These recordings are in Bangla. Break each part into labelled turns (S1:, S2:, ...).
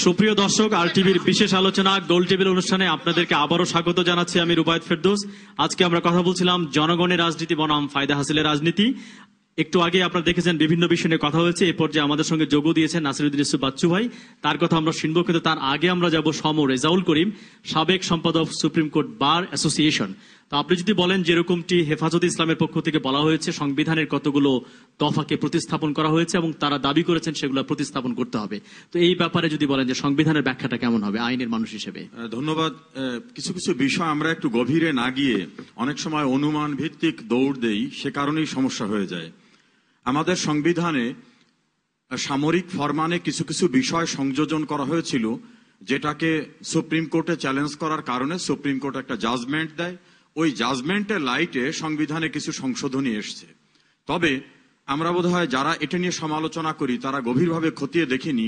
S1: সুপ্রিয় দর্শক, আর টিভির বিশেষ আলোচনা গোল টেবিল অনুষ্ঠানে আপনাদেরকে আবারও স্বাগত জানাচ্ছি। আমি রুবায়েত ফেরদৌস। আজকে আমরা কথা বলছিলাম জনগণের রাজনীতি বনাম ফায়দা হাসিলের রাজনীতি। একটু আগে আপনারা দেখেছেন বিভিন্ন বিষয় নিয়ে কথা হয়েছে। এ পর্যায়ে আমাদের সঙ্গে যোগ দিয়েছেন নাসিরউদ্দিন ইউসুফ বাচ্চু ভাই, তার কথা আমরা শুনবো। কিন্তু তার আগে আমরা যাব সম রেজাউল করিম, সাবেক সম্পাদক সুপ্রিম কোর্ট বার অ্যাসোসিয়েশন। তো আপনি যদি বলেন যেরকমটি হেফাজতে ইসলামের পক্ষ থেকে বলা হয়েছে, সংবিধানের কতগুলো দফাকে প্রতিস্থাপন করা হয়েছে এবং তারা দাবি করেছেন সেগুলো প্রতিস্থাপন করতে হবে, তো এই ব্যাপারে যদি বলেন যে সংবিধানের ব্যাখ্যাটা কেমন হবে আইনের মানুষ হিসেবে?
S2: ধন্যবাদ। কিছু কিছু বিষয় আমরা একটু গভীরে না গিয়ে অনেক সময় অনুমান ভিত্তিক দৌড় দেই, সে কারণেই সমস্যা হয়ে যায়। আমাদের সংবিধানে সামরিক ফরমানে কিছু কিছু বিষয় সংযোজন করা হয়েছিল, যেটাকে সুপ্রিম কোর্টে চ্যালেঞ্জ করার কারণে সুপ্রিম কোর্ট একটা জাজমেন্ট দেয়। ওই জাজমেন্টের লাইটে সংবিধানে কিছু সংশোধনী এসছে। তবে আমরা বোধহয় যারা এটা নিয়ে সমালোচনা করি তারা গভীরভাবে খতিয়ে দেখিনি।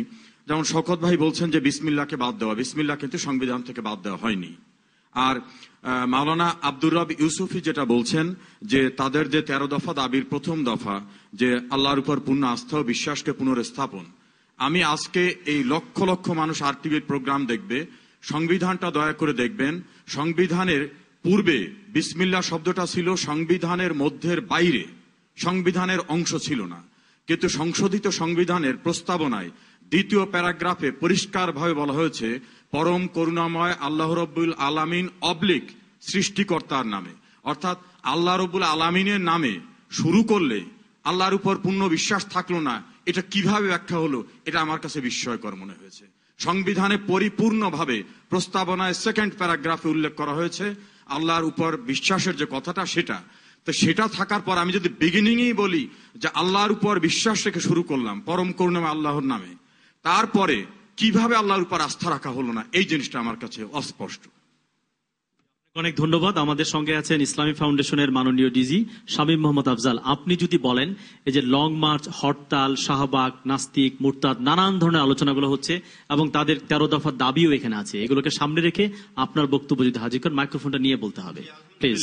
S2: যেমন শওকত ভাই বলছেন যে বিসমিল্লাহকে বাদ দেওয়া, বিসমিল্লাহ কিন্তু সংবিধান থেকে বাদ দেওয়া হয়নি। আর মাওলানা আব্দুর রব ইউসুফি যেটা বলছেন যে তাদের যে 13 দফা দাবির প্রথম দফা, যে আল্লাহর উপর পূর্ণ আস্থা ও বিশ্বাসকে পুনরস্থাপন। আমি আজকে এই লক্ষ লক্ষ মানুষ আর টিভির প্রোগ্রাম দেখবে, সংবিধানটা দয়া করে দেখবেন। সংবিধানের পূর্বে বিসমিল্লাহ শব্দটা ছিল সংবিধানের মধ্যের বাইরে, সংবিধানের অংশ ছিল না। কিন্তু সংশোধিত সংবিধানের প্রস্তাবনায় দ্বিতীয় প্যারাগ্রাফে পরিষ্কারভাবে বলা হয়েছে পরম করুণাময় আল্লাহ রব্বুল আলামিন অবলিক সৃষ্টিকর্তার নামে। অর্থাৎ আল্লাহ রব্বুল আলামিনের নামে শুরু করলে আল্লাহর উপর পূর্ণ বিশ্বাস থাকলো না। এটা কিভাবে ব্যাখ্যা হলো, এটা আমার কাছে বিস্ময়কর মনে হয়েছে। সংবিধানে পরিপূর্ণভাবে প্রস্তাবনায় সেকেন্ড প্যারাগ্রাফে উল্লেখ করা হয়েছে আল্লাহর উপর বিশ্বাসের যে কথাটা, সেটা তো সেটা থাকার পর আমি যদি বিগিনিংই বলি যে আল্লাহর উপর বিশ্বাস রেখে শুরু করলাম পরম করুণাময় আল্লাহর নামে, তারপরে কিভাবে আল্লাহর উপর আস্থা রাখা হলো না, এই জিনিসটা আমার কাছে অস্পষ্ট।
S1: অনেক ধন্যবাদ। আমাদের সঙ্গে আছেন ইসলামী ফাউন্ডেশনের মাননীয় ডিজি শামীম মোহাম্মদ আফজাল। আপনি যদি বলেন এই যে লং মার্চ, হরতাল, শাহবাগ, নাস্তিক, মুরতাদ, নানান ধরনের আলোচনাগুলো হচ্ছে এবং তাদের 13 দফার দাবিও এখানে আছে, এগুলোকে সামনে রেখে আপনার বক্তব্য যদি হাজির করেন, মাইক্রোফোনটা নিয়ে বলতে হবে প্লিজ।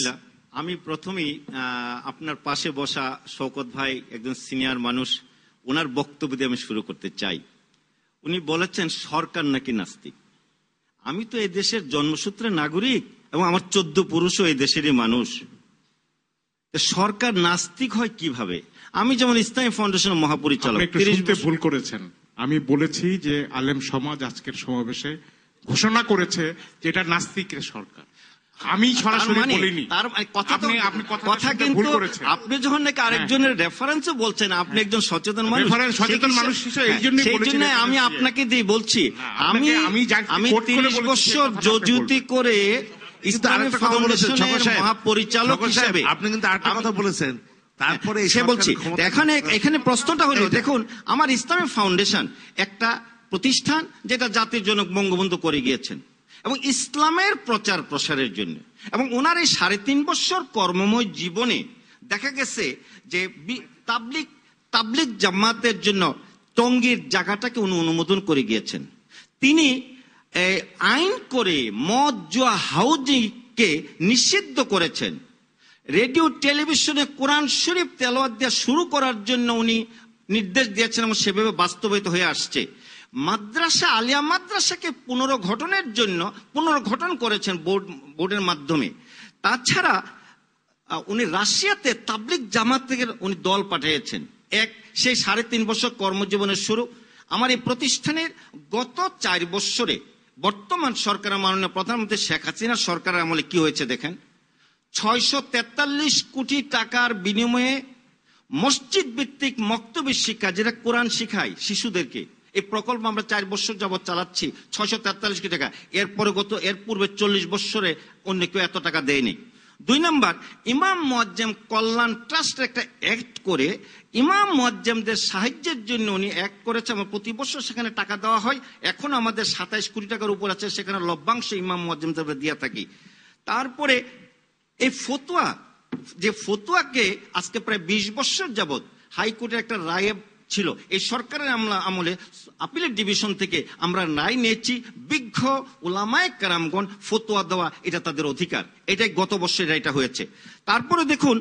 S3: আমি প্রথমেই আপনার পাশে বসা শওকত ভাই একজন সিনিয়র মানুষ, ওনার বক্তব্য দিয়ে আমি শুরু করতে চাই। উনি বলেছেন সরকার নাকি নাস্তিক। আমি তো এই দেশের জন্মসূত্রে নাগরিক এবং আমার 14 পুরুষও এই দেশেরই মানুষ। সরকার নাস্তিক হয় কিভাবে? আমি যেমন ইসলামী ফাউন্ডেশনের মহাপরিচালক।
S4: ভুল করেছেন, আমি বলেছি যে আলেম সমাজ আজকের সমাবেশে ঘোষণা করেছে যে এটা নাস্তিকের সরকার। আমি সরাসরি বলিনি।
S3: কথা কিন্তু আপনি যখন নাকি আরেকজনের রেফারেন্সও বলছেন, আপনি একজন সচেতন মানুষ, সেই জন্য আমি আপনাকে দিয়ে বলছি, আমি 30 বছর জজুতি করে ইসলামী ফাউন্ডেশনের মহাপরিচালক হিসেবে
S5: আপনি কিন্তু আরেকটা কথা বলেছেন। তারপরে
S3: সে বলছি এখানে প্রশ্নটা হলো, দেখুন আমার ইসলামী ফাউন্ডেশন একটা প্রতিষ্ঠান যেটা জাতির জনক বঙ্গবন্ধু করে গিয়েছেন এবং ইসলামের প্রচার প্রসারের জন্য, এবং ওনার এই 3.5 বছর কর্মময় জীবনে দেখা গেছে যে তাবলিগ জামাতের জন্য টঙ্গীর জায়গাটাকে উনি অনুমোদন করে গিয়েছেন। তিনি আইন করে মদ জুয়া হাউজিংকে নিষিদ্ধ করেছেন। রেডিও টেলিভিশনে কোরআন শরীফ তেলাওয়াত দেওয়া শুরু করার জন্য উনি নির্দেশ দিয়েছেন এবং সেভাবে বাস্তবায়িত হয়ে আসছে। মাদ্রাসা, আলিয়া মাদ্রাসাকে পুনর্গঠন করেছেন বোর্ডের মাধ্যমে। তাছাড়া উনি রাশিয়াতে তাবলিগ জামাত থেকে উনি দল পাঠিয়েছেন। সেই 3.5 বছর কর্মজীবনের শুরু। আমার এই প্রতিষ্ঠানের গত 4 বছরে বর্তমান সরকারের মাননীয় প্রধানমন্ত্রী শেখ হাসিনা সরকারের আমলে কি হয়েছে দেখেন। 643 কোটি টাকার বিনিময়ে মসজিদ ভিত্তিক মক্তবী শিক্ষা, যেটা কোরআন শিখায় শিশুদেরকে, এই প্রকল্প আমরা 4 বছর যাবৎ চালাচ্ছি। 643 কোটি টাকা। এর পূর্বে 40 বছরে অন্য কেউ এত টাকা দেয়নি। 2 নম্বর, ইমাম মুয়াজ্জেম কল্যাণ ট্রাস্ট একটা অ্যাক্ট করে ইমাম মুয়াজ্জেমদের সাহায্যের জন্য উনি অ্যাক্ট করেছে এবং প্রতি বছর সেখানে টাকা দেওয়া হয়। এখন আমাদের 27 কোটি টাকার উপর আছে, সেখানে লভ্যাংশ ইমাম মুয়াজ্জেমদের দিয়ে থাকি। তারপরে এই ফতুয়াকে আজকে প্রায় 20 বছর যাবৎ হাইকোর্টের একটা রায় ছিল, এই সরকারের আমলে আপিলের ডিভিশন থেকে আমরা রায় নিয়েছি, বিজ্ঞ উলামায়ে কেরামগণ ফতোয়া দেওয়া এটা তাদের অধিকার। এটাই গত বছর রায়টা হয়েছে। তারপরে দেখুন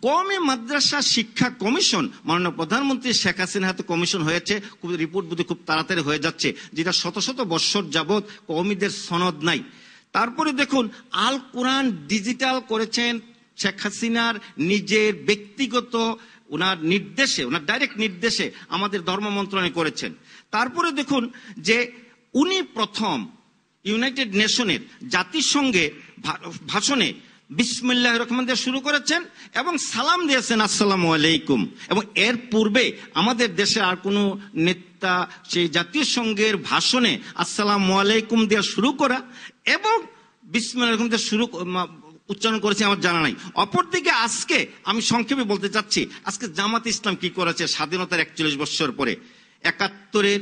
S3: কওমি মাদ্রাসা শিক্ষা কমিশন মাননীয় প্রধানমন্ত্রী শেখ হাসিনার হাতে কমিশন হয়েছে, খুব রিপোর্ট বুঝে খুব তাড়াতাড়ি হয়ে যাচ্ছে, যেটা শত শত বৎসর যাবৎ কওমিদের সনদ নাই। তারপরে দেখুন আল কোরআন ডিজিটাল করেছেন শেখ হাসিনার নিজের ব্যক্তিগত ওনার নির্দেশে, ওনার ডাইরেক্ট নির্দেশে আমাদের ধর্ম মন্ত্রণালয় করেছেন। তারপরে দেখুন যে উনি প্রথম ইউনাইটেড নেশনের জাতিসংঘে ভাষণে বিসমিল্লাহির রহমানির দিয়ে শুরু করেছেন এবং সালাম দিয়েছেন আসসালামু আলাইকুম। এবং এর পূর্বে আমাদের দেশে আর কোনো নেতা সেই জাতীয় সংঘের ভাষণে আসসালামু আলাইকুম দিয়ে শুরু করা এবং বিসমিল্লাহির রহমানির দিয়ে শুরু উচ্চারণ করেছে আমার জানা নাই। অপরদিকে আজকে আমি সংক্ষেপে বলতে চাচ্ছি, আজকে জামাত ইসলাম কি করেছে স্বাধীনতার 41 বছর পরে? 71-এর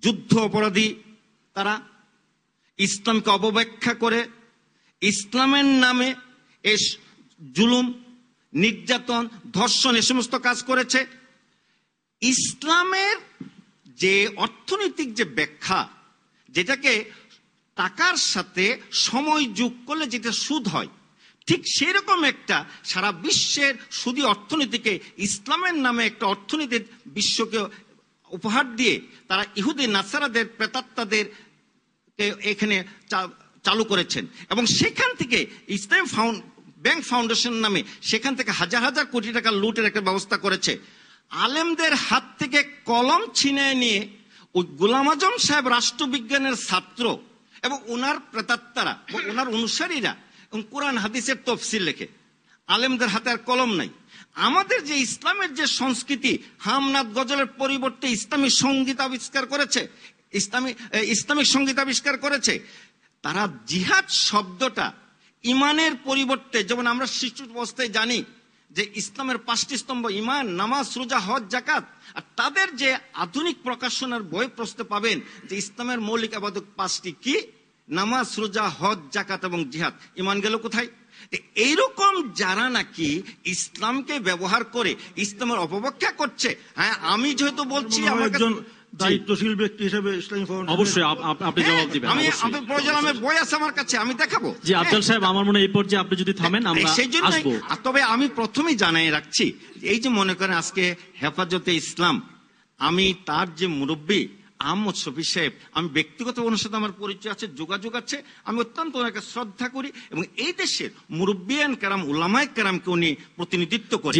S3: যুদ্ধ অপরাধী তারা ইসলামকে অবব্যাখ্যা করে ইসলামের নামে এই জুলুম, নির্যাতন, ধর্ষণ এ সমস্ত কাজ করেছে। ইসলামের যে অর্থনৈতিক যে ব্যাখ্যা, যেটাকে টাকার সাথে সময় যোগ করলে যেটা সুদ হয়, ঠিক সেরকম একটা সারা বিশ্বের সুদী অর্থনীতিকে ইসলামের নামে একটা অর্থনীতির বিশ্বকে উপহার দিয়ে তারা ইহুদি নাসারাদের প্রেতাত্মাদের এখানে চালু করেছেন। এবং সেখান থেকে ইসলাম ব্যাংক ফাউন্ডেশন নামে সেখান থেকে হাজার হাজার কোটি টাকা লুটের একটা ব্যবস্থা করেছে। আলেমদের হাত থেকে কলম ছিনিয়ে নিয়ে ওই গোলাম আজম সাহেব রাষ্ট্রবিজ্ঞানের ছাত্র এবং ওনার প্রেতাত্মারা, ওনার অনুসারীরা কোরআন হাদিসের তফসিল লেখে। আলেমদের হাতে আর কলম নাই। আমাদের যে ইসলামের যে সংস্কৃতি, হামনাদ গজলের পরিবর্তে ইসলামী সঙ্গীত আবিষ্কার করেছে, ইসলামিক সঙ্গীত আবিষ্কার করেছে। তারা জিহাদ শব্দটা ইমানের পরিবর্তে, যেমন আমরা শিশু অবস্থায় জানি যে ইসলামের 5টি স্তম্ভ ইমান, নামাজ, রোজা, হজ, যাকাত, আর তাদের যে আধুনিক প্রকাশনার বই প্রশ্নে পাবেন যে ইসলামের মৌলিক ইবাদত 5টি কি? নামাজ, রোজা, হজ, যাকাত এবং জিহাদ। ইমান গেল কোথায়? এইরকম যারা নাকি ইসলামকে ব্যবহার করে ইসলামের অপব্যাখ্যা করছে, হ্যাঁ আমি যেহেতু বলছি আমার
S6: একজন দায়িত্বশীল ব্যক্তি হিসেবে ইসলামী ফাউন্ডেশন
S1: অবশ্যই আপনি জবাব দিবেন।
S3: আমি প্রয়োজন আমার বই আছে আমার কাছে, আমি দেখাবো।
S1: জি আফজাল সাহেব, আমার মনে হয় এই পর্যায়ে আপনি যদি থামেন আমরা
S3: সেই জন্য।
S1: আসবো।
S3: তবে আমি প্রথমেই জানাই রাখছি, এই যে মনে করেন আজকে হেফাজতে ইসলাম, আমি তার যে মুরব্বী আহমদ শফি সাহেব, আমি ব্যক্তিগত ওনার সাথে আমার পরিচয় আছে, যোগাযোগ আছে, আমি অত্যন্ত ওনাকে শ্রদ্ধা করি এবং এই দেশের মুরব্বিয়ান কেরাম, উলামায়ে কেরামকে উনি প্রতিনিধিত্ব করেন।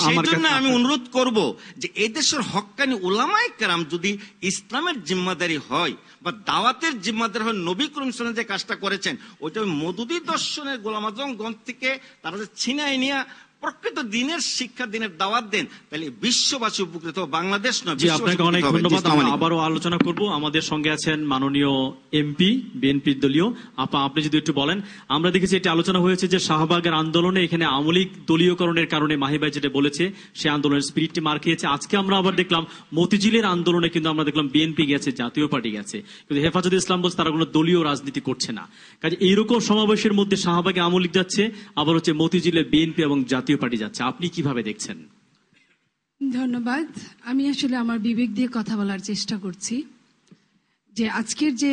S3: সেই জন্য আমি অনুরোধ করব যে এই দেশের হক্কানি উলামায়ে কেরাম যদি ইসলামের জিম্মাদারি হয় বা দাওয়াতের জিম্মাদারি হয়, নবী করিম সাল্লাল্লাহু আলাইহি ওয়াসাল্লাম যে কাজটা করেছেন ওইটা মওদুদি দর্শনের গোলাম আজম গঞ্জ থেকে তারা যে ছিনাই নিয়ে প্রকৃত দিনের শিক্ষা, দিনের দাওয়াত দেন, তাহলে বিশ্ববাসী উপকৃত, বাংলাদেশ নয়।
S1: জি আপনাকে অনেক ধন্যবাদ। আমরা আবারও আলোচনা করব। আমাদের সঙ্গে আছেন মাননীয় এমপি, বিএনপির দলীয় আপা, আপনি যদি একটু বলেন। আমরা দেখেছি এটা আলোচনা হয়েছে যে শাহবাগের আন্দোলনে এখানে আওয়ামী লীগ দলীয়করণের কারণে মাহি ভাই যেটা বলেছে সে আন্দোলনের স্পিরিটটি মার খেয়েছে। আজকে আমরা আবার দেখলাম মতিঝিলের আন্দোলনে কিন্তু আমরা দেখলাম বিএনপি গেছে, জাতীয় পার্টি গেছে, কিন্তু হেফাজতে ইসলাম বলছে তারা কোনো দলীয় রাজনীতি করছে না। কাজে এইরকম সমাবেশের মধ্যে শাহবাগে আওয়ামী লীগ যাচ্ছে, আবার হচ্ছে মতিঝিলে বিএনপি এবং জাতীয় পার্টি যাচ্ছে, আপনি কিভাবে দেখছেন?
S7: ধন্যবাদ। আমি আসলে আমার বিবেক দিয়ে কথা বলার চেষ্টা করছি। যে আজকের যে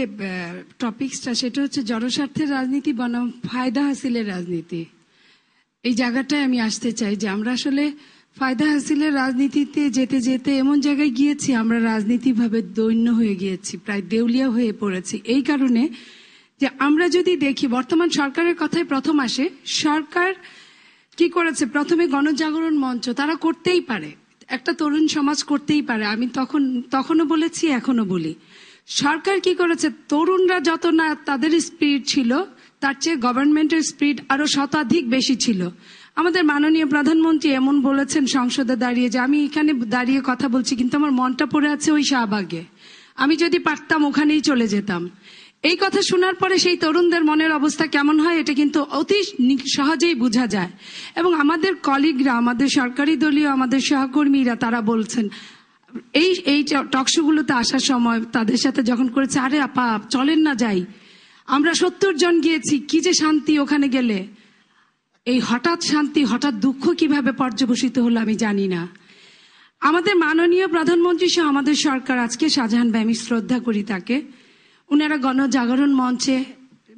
S7: টপিকসটা সেটা হচ্ছে জনস্বার্থের রাজনীতি বনাম ফায়দা হাসিলের রাজনীতি। এই জায়গাটায় আমি আসতে চাই যে আমরা আসলে ফায়দা হাসিলের রাজনীতিতে যেতে যেতে এমন জায়গায় গিয়েছি, আমরা রাজনীতিভাবে দৈন্য হয়ে গিয়েছি, প্রায় দেউলিয়া হয়ে পড়েছি। এই কারণে যে আমরা যদি দেখি বর্তমান সরকারের কথাই প্রথম আসে, সরকার কি করেছে? প্রথমে গণজাগরণ মঞ্চ তারা করতেই পারে, একটা তরুণ সমাজ করতেই পারে। আমি তখনও বলেছি, এখনো বলি, সরকার কি করেছে? তরুণরা যত না তাদের স্পিরিট ছিল, তার চেয়ে গভর্নমেন্টের স্পিরিট আরো শতাধিক বেশি ছিল। আমাদের মাননীয় প্রধানমন্ত্রী এমন বলেছেন সংসদে দাঁড়িয়ে যে আমি এখানে দাঁড়িয়ে কথা বলছি কিন্তু আমার মনটা পড়ে আছে ওই শাহবাগে, আমি যদি পারতাম ওখানেই চলে যেতাম। এই কথা শোনার পরে সেই তরুণদের মনের অবস্থা কেমন হয় এটা কিন্তু অতি সহজেই বোঝা যায়। এবং আমাদের কলিগরা, আমাদের সরকারি দলীয় আমাদের সহকর্মীরা তারা বলছেন এই টকশোগুলোতে আসার সময় তাদের সাথে যখন করেছে, আরে আপা চলেন না যাই, আমরা 70 জন গিয়েছি, কি যে শান্তি ওখানে গেলে। এই হঠাৎ শান্তি, হঠাৎ দুঃখ কিভাবে পর্যবসিত হলো আমি জানি না। আমাদের মাননীয় প্রধানমন্ত্রী সহ আমাদের সরকার, আজকে শাহজাহান ভাই, আমি শ্রদ্ধা করি তাকে, উনারা গণজাগরণ মঞ্চে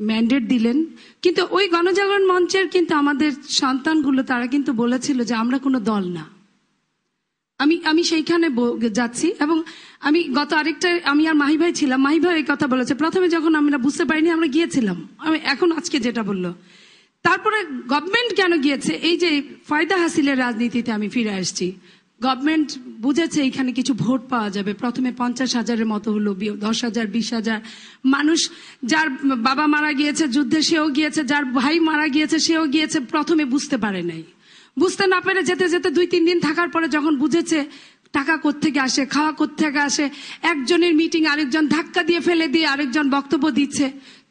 S7: ম্যান্ডেট দিলেন, কিন্তু ওই গণজাগরণ মঞ্চের কিন্তু আমাদের সন্তানগুলো তারা কিন্তু বলেছিল যে আমরা কোনো দল না। আমি সেইখানে যাচ্ছি, এবং আমি গত আরেকটা আমি আর মাহি ভাই ছিলাম, মাহি ভাই এই কথা বলেছে। প্রথমে যখন আমরা বুঝতে পারিনি আমরা গিয়েছিলাম, আমি এখন আজকে যেটা বললো, তারপরে গভর্নমেন্ট কেন গিয়েছে, এই যে ফায়দা হাসিলের রাজনীতিতে আমি ফিরে আসছি। গভর্নমেন্ট বুঝেছে এখানে কিছু ভোট পাওয়া যাবে। প্রথমে 50,000-এর মতো হলো, 10,000, 20,000 মানুষ, যার বাবা মারা গিয়েছে যুদ্ধে সেও গিয়েছে, যার ভাই মারা গিয়েছে সেও গিয়েছে। প্রথমে বুঝতে পারে নাই, বুঝতে না পেরে যেতে যেতে 2-3 দিন থাকার পরে যখন বুঝেছে টাকা কোত্থেকে আসে, খাওয়া কোত্থেকে আসে, একজনের মিটিং আরেকজন ধাক্কা দিয়ে ফেলে দিয়ে আরেকজন বক্তব্য দিচ্ছে,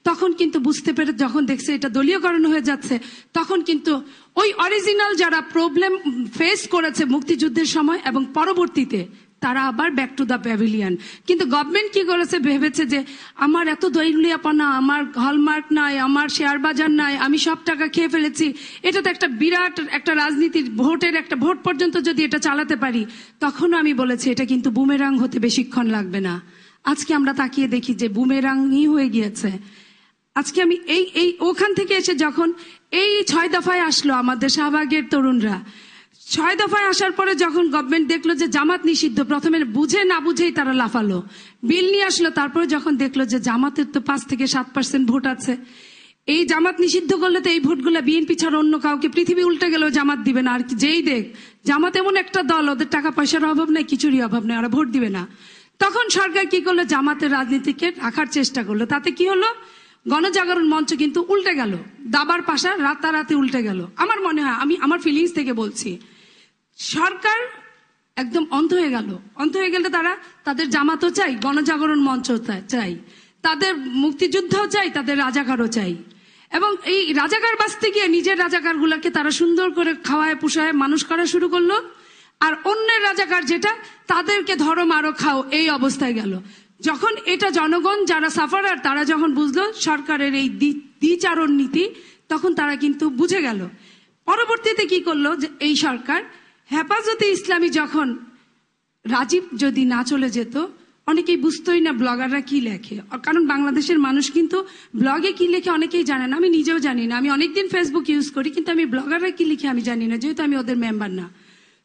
S7: তখন কিন্তু বুঝতে পেরে যখন দেখছে এটা দলীয়করণ হয়ে যাচ্ছে, তখন কিন্তু ওই অরিজিনাল যারা প্রবলেম ফেস করেছে মুক্তিযুদ্ধের সময় এবং পরবর্তীতে, তারা আবার ব্যাক টু দ্য প্যাভিলিয়ন। কিন্তু গভর্নমেন্ট কি করেছে, ভেবেছে যে আমার এত দলীয়পনা, আমার হলমার্ক নাই, আমার শেয়ার বাজার নাই, আমি সব টাকা খেয়ে ফেলেছি, এটা তো একটা বিরাট একটা রাজনীতির ভোটের একটা ভোট পর্যন্ত যদি এটা চালাতে পারি, তখনও আমি বলেছি এটা কিন্তু বুমেরাং হতে বেশিক্ষণ লাগবে না। আজকে আমরা তাকিয়ে দেখি যে বুমেরাংই হয়ে গিয়েছে। আজকে আমি এই ওখান থেকে এসে যখন এই 6 দফায় আসলো আমাদের শাহবাগের তরুণরা, 6 দফায় আসার পরে যখন গভর্নমেন্ট দেখলো যে জামাত নিষিদ্ধ, প্রথমে বুঝে না বুঝেই তারা লাফালো, বিল নিয়ে আসলো। তারপরে যখন দেখলো যে জামাতের তো 5 থেকে 7% ভোট আছে, এই জামাত নিষিদ্ধ করলে তো এই ভোটগুলো বিএনপি ছাড়া অন্য কাউকে, পৃথিবী উল্টে গেলেও জামাত দিবে না। আর যেই দেখ জামাত এমন একটা দল, ওদের টাকা পয়সার অভাব নাই, কিছুরই অভাব নেই, ওরা ভোট দিবে না। তখন সরকার কি করলো, জামাতের রাজনীতিকে রাখার চেষ্টা করলো। তাতে কি হলো, গণজাগরণ মঞ্চ কিন্তু উল্টে গেল, দাবার পাশা রাতারাতি উল্টে গেল। আমার মনে হয়, আমি আমার ফিলিংস থেকে বলছি, সরকার একদম অন্ধ হয়ে গেল। অন্ধ হয়ে গেলে তারা তাদের জামাতও চাই, গণজাগরণ মঞ্চ চাই, তাদের মুক্তিযুদ্ধও চাই, তাদের রাজাকারও চাই। এবং এই রাজাকার বাঁচতে গিয়ে নিজের রাজাকার গুলাকে তারা সুন্দর করে খাওয়ায় পুষায় মানুষ করা শুরু করলো, আর অন্যের রাজাকার যেটা, তাদেরকে ধরো মারো খাও, এই অবস্থায় গেল। যখন এটা জনগণ যারা সাফারার, তারা যখন বুঝলো সরকারের এই দ্বিচারণ নীতি, তখন তারা কিন্তু বুঝে গেল। পরবর্তীতে কি করলো, যে এই সরকার হেফাজতে ইসলামী যখন রাজীব যদি না চলে যেত, অনেকেই বুঝতোই না ব্লগাররা কি লেখে, কারণ বাংলাদেশের মানুষ কিন্তু ব্লগে কি লেখে অনেকেই জানে না, আমি নিজেও জানি না। আমি অনেকদিন ফেসবুক ইউজ করি, কিন্তু আমি ব্লগাররা কি লিখে আমি জানি না, যেহেতু আমি ওদের মেম্বার না।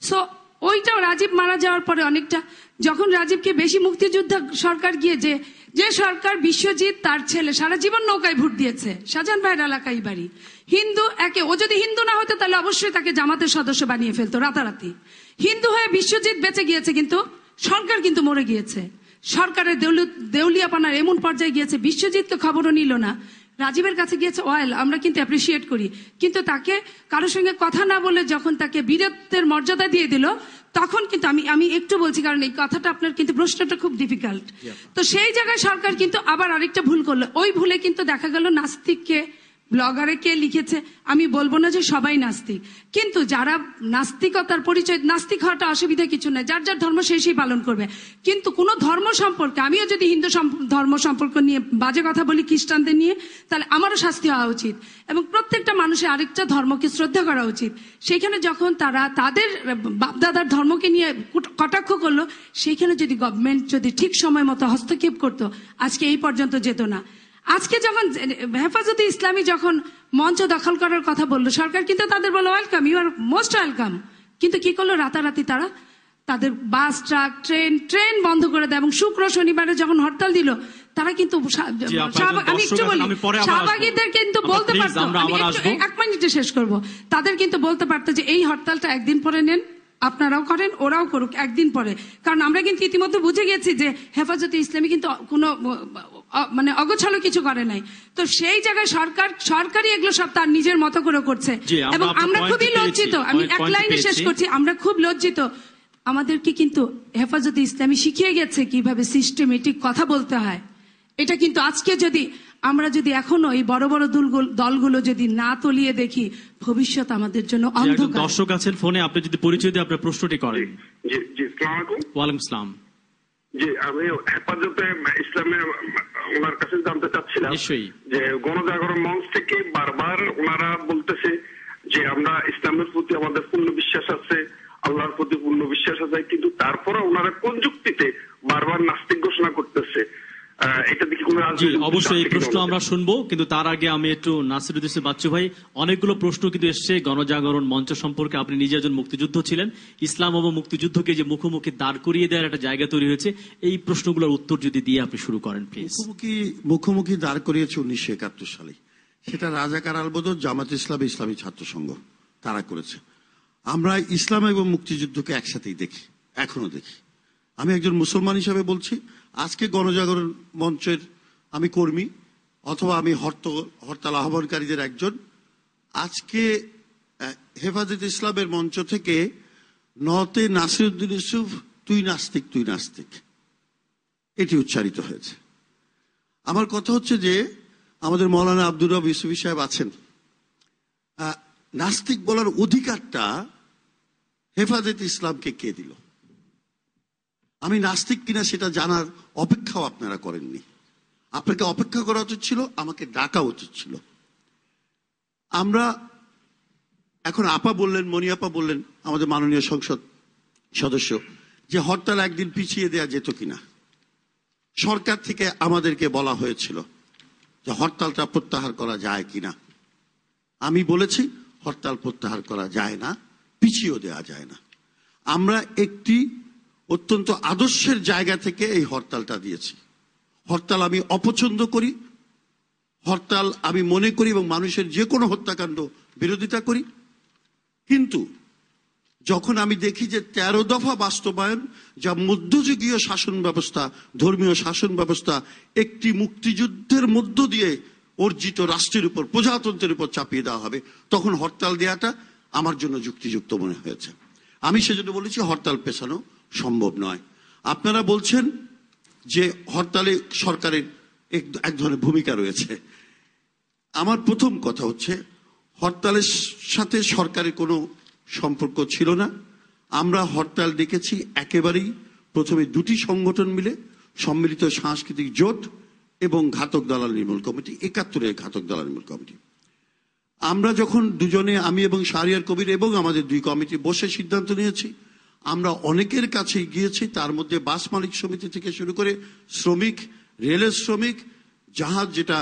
S7: সো ওইটাও রাজীব মারা যাওয়ার পরে অনেকটা, যখন রাজীবকে বেশি মুক্তিযুদ্ধ সরকার গিয়ে, যে সরকার বিশ্বজিৎ তার ছেলে সারা জীবন নৌকায় ভোট দিয়েছে, শাহজাহান ভাইয়ের এলাকায় বাড়ি, হিন্দু, ও যদি হিন্দু না হতো তাহলে অবশ্যই তাকে জামাতের সদস্য বানিয়ে ফেলতো রাতারাতি। হিন্দু হয়ে বিশ্বজিৎ বেঁচে গিয়েছে, কিন্তু সরকার কিন্তু মরে গিয়েছে। সরকারের দেউলিয়াপানার এমন পর্যায়ে গিয়েছে, বিশ্বজিৎকে খবরও নিল না, রাজীবের কাছে গিয়েছে ওয়েল, আমরা কিন্তু অ্যাপ্রিসিয়েট করি, কিন্তু তাকে কারোর সঙ্গে কথা না বলে যখন তাকে বীরত্বের মর্যাদা দিয়ে দিল, তখন কিন্তু আমি একটু বলছি, কারণ এই কথাটা আপনার কিন্তু প্রশ্নটা খুব ডিফিকাল্ট। তো সেই জায়গায় সরকার কিন্তু আবার আরেকটা ভুল করলো। ওই ভুলে কিন্তু দেখা গেল নাস্তিককে, ব্লগারে কে লিখেছে, আমি বলবো না যে সবাই নাস্তিক, কিন্তু যারা নাস্তিকতার পরিচয়, নাস্তিক হওয়াটা অসুবিধা কিছু নয়, যার যার ধর্ম সেই পালন করবে। কিন্তু কোন ধর্ম সম্পর্কে, আমিও যদি হিন্দু ধর্ম সম্পর্ক নিয়ে বাজে কথা বলি খ্রিস্টানদের নিয়ে, তাহলে আমারও শাস্তি হওয়া উচিত, এবং প্রত্যেকটা মানুষের আরেকটা ধর্মকে শ্রদ্ধা করা উচিত। সেখানে যখন তারা তাদের বাপদাদার ধর্মকে নিয়ে কটাক্ষ করলো, সেইখানে যদি গভর্নমেন্ট যদি ঠিক সময় মতো হস্তক্ষেপ করতো, আজকে এই পর্যন্ত যেত না। আজকে যখন হেফাজতে ইসলামী যখন মঞ্চ দখল করার কথা বললো, সরকার কিন্তু তাদের বললো welcome, you are most welcome, কিন্তু কি করলো, রাতারাতি তারা তাদের বাস, ট্রাক, ট্রেন বন্ধ করে দেয়, এবং শুক্র শনিবারে যখন হরতাল দিল, তারা কিন্তু আমি একটু বলি, শাহবাগীদের কিন্তু বলতে পারতো, এক মিনিটে শেষ করব, তাদের কিন্তু বলতে পারতো যে এই হরতালটা একদিন পরে নেন, আপনারাও করেন, ওরাও করুক একদিন পরে। কারণ আমরা কিন্তু ইতিমধ্যে বুঝে গেছি যে হেফাজতে ইসলামী কিন্তু কোনো মানে অগোছালো কিছু করে নাই। তো সেই জায়গায় সরকারই এগুলো সব তার নিজের মতো করে করছে, এবং আমরা খুবই লজ্জিত। আমি এক লাইনে শেষ করছি, আমরা খুব লজ্জিত। আমাদেরকে কিন্তু হেফাজতে ইসলামী শিখিয়ে গেছে কিভাবে সিস্টেমেটিক কথা বলতে হয়। এটা কিন্তু আজকে আমরা যদি এখনো এই বড় বড় দলগুলো যদি না তলিয়ে দেখি, ভবিষ্যৎ আমাদের জন্য অন্ধকার।
S1: দর্শক আছেন ফোনে, আপনি যদি পরিচয় দিয়ে আপনার প্রশ্নটি করেন।
S8: জি জি, আসসালামু আলাইকুম।
S1: ওয়ালাইকুম আসসালাম।
S8: জি, আমি হেফাজতে ইসলামের ওনার কাছে জানতে চাচ্ছিলাম যে গণজাগরণ মঞ্চ থেকে বারবার ওনারা বলতেছে যে আমরা ইসলামের প্রতি আমাদের পূর্ণ বিশ্বাস আছে, আল্লাহর প্রতি পূর্ণ বিশ্বাস আছে, কিন্তু তারপরে ওনারা কোন যুক্তিতে বারবার নাস্তিক ঘোষণা করতেছে? এটা দিকে কোনো
S1: জি
S8: রাজনৈতিক
S1: অবশ্যই এই
S8: আছে
S1: প্রশ্ন
S8: কিনা
S1: আমরা শুনবো, কিন্তু তার আগে আমি একটু নাসিরুদ্দিন বাচ্চু ভাই, অনেকগুলো প্রশ্ন কিন্তু এসছে গণজাগরণ মঞ্চ সম্পর্কে। আপনি নিজে একজন মুক্তিযুদ্ধ ছিলেন, ইসলাম এবং মুক্তিযুদ্ধকে যে মুখোমুখি দাঁড় করিয়ে দেওয়ার একটা জায়গা তৈরি হয়েছে, এই প্রশ্নগুলোর উত্তর যদি দিয়ে আপনি শুরু করেন প্লিজ।
S9: মুখোমুখি দাঁড় করিয়েছে 1971 সালে, সেটা রাজাকার আলবদর, জামাত ইসলাম, ইসলামী ছাত্র সংঘ তারা করেছে। আমরা ইসলাম এবং মুক্তিযুদ্ধকে একসাথেই দেখি, এখনো দেখি। আমি একজন মুসলমান হিসাবে বলছি, আজকে গণজাগরণ মঞ্চের আমি কর্মী অথবা আমি হরতাল আহ্বানকারীদের একজন। আজকে হেফাজত ইসলামের মঞ্চ থেকে নতে নাসিরুদ্দিন ইউসুফ তুই নাস্তিক তুই নাস্তিক এটি উচ্চারিত হয়েছে। আমার কথা হচ্ছে যে আমাদের মৌলানা আব্দুর রব ইউসুফী সাহেব আছেন, নাস্তিক বলার অধিকারটা হেফাজত ইসলামকে কে দিল? আমি নাস্তিক কিনা সেটা জানার অপেক্ষাও আপনারা করেননি। আপনাকে অপেক্ষা করা উচিত ছিল, আমাকে ডাকা উচিত ছিল। আমরা এখন আপা বললেন, মনি আপা বললেন, আমাদের মাননীয় সংসদ সদস্য, যে হরতাল একদিন পিছিয়ে দেয়া যেত কিনা। সরকার থেকে আমাদেরকে বলা হয়েছিল যে হরতালটা প্রত্যাহার করা যায় কিনা। আমি বলেছি হরতাল প্রত্যাহার করা যায় না, পিছিয়েও দেওয়া যায় না। আমরা একটি অত্যন্ত আদর্শের জায়গা থেকে এই হরতালটা দিয়েছি। হরতাল আমি অপছন্দ করি, হরতাল আমি মনে করি এবং মানুষের যে কোনো হত্যাকাণ্ড বিরোধিতা করি। কিন্তু যখন আমি দেখি যে 13 দফা বাস্তবায়ন, যা মধ্যযুগীয় শাসন ব্যবস্থা, ধর্মীয় শাসন ব্যবস্থা একটি মুক্তিযুদ্ধের মধ্য দিয়ে অর্জিত রাষ্ট্রের উপর, প্রজাতন্ত্রের উপর চাপিয়ে দেওয়া হবে, তখন হরতাল দেওয়াটা আমার জন্য যুক্তিযুক্ত মনে হয়েছে। আমি সেজন্য বলেছি হরতাল পেছানো সম্ভব নয়। আপনারা বলছেন যে হরতালে সরকারের এক ধরনের ভূমিকা রয়েছে। আমার প্রথম কথা হচ্ছে হরতালের সাথে সরকারের কোনো সম্পর্ক ছিল না। আমরা হরতাল ডেকেছি একেবারেই প্রথমে দুটি সংগঠন মিলে, সম্মিলিত সাংস্কৃতিক জোট এবং ঘাতক দালাল নির্মূল কমিটি, 71-এর ঘাতক দালাল নির্মূল কমিটি। আমরা যখন দুজনে, আমি এবং শাহরিয়ার কবির এবং আমাদের দুই কমিটি বসে সিদ্ধান্ত নিয়েছি, আমরা অনেকের কাছে গিয়েছি, তার মধ্যে বাস মালিক সমিতি থেকে শুরু করে শ্রমিক, রেলের শ্রমিক, জাহাজ যেটা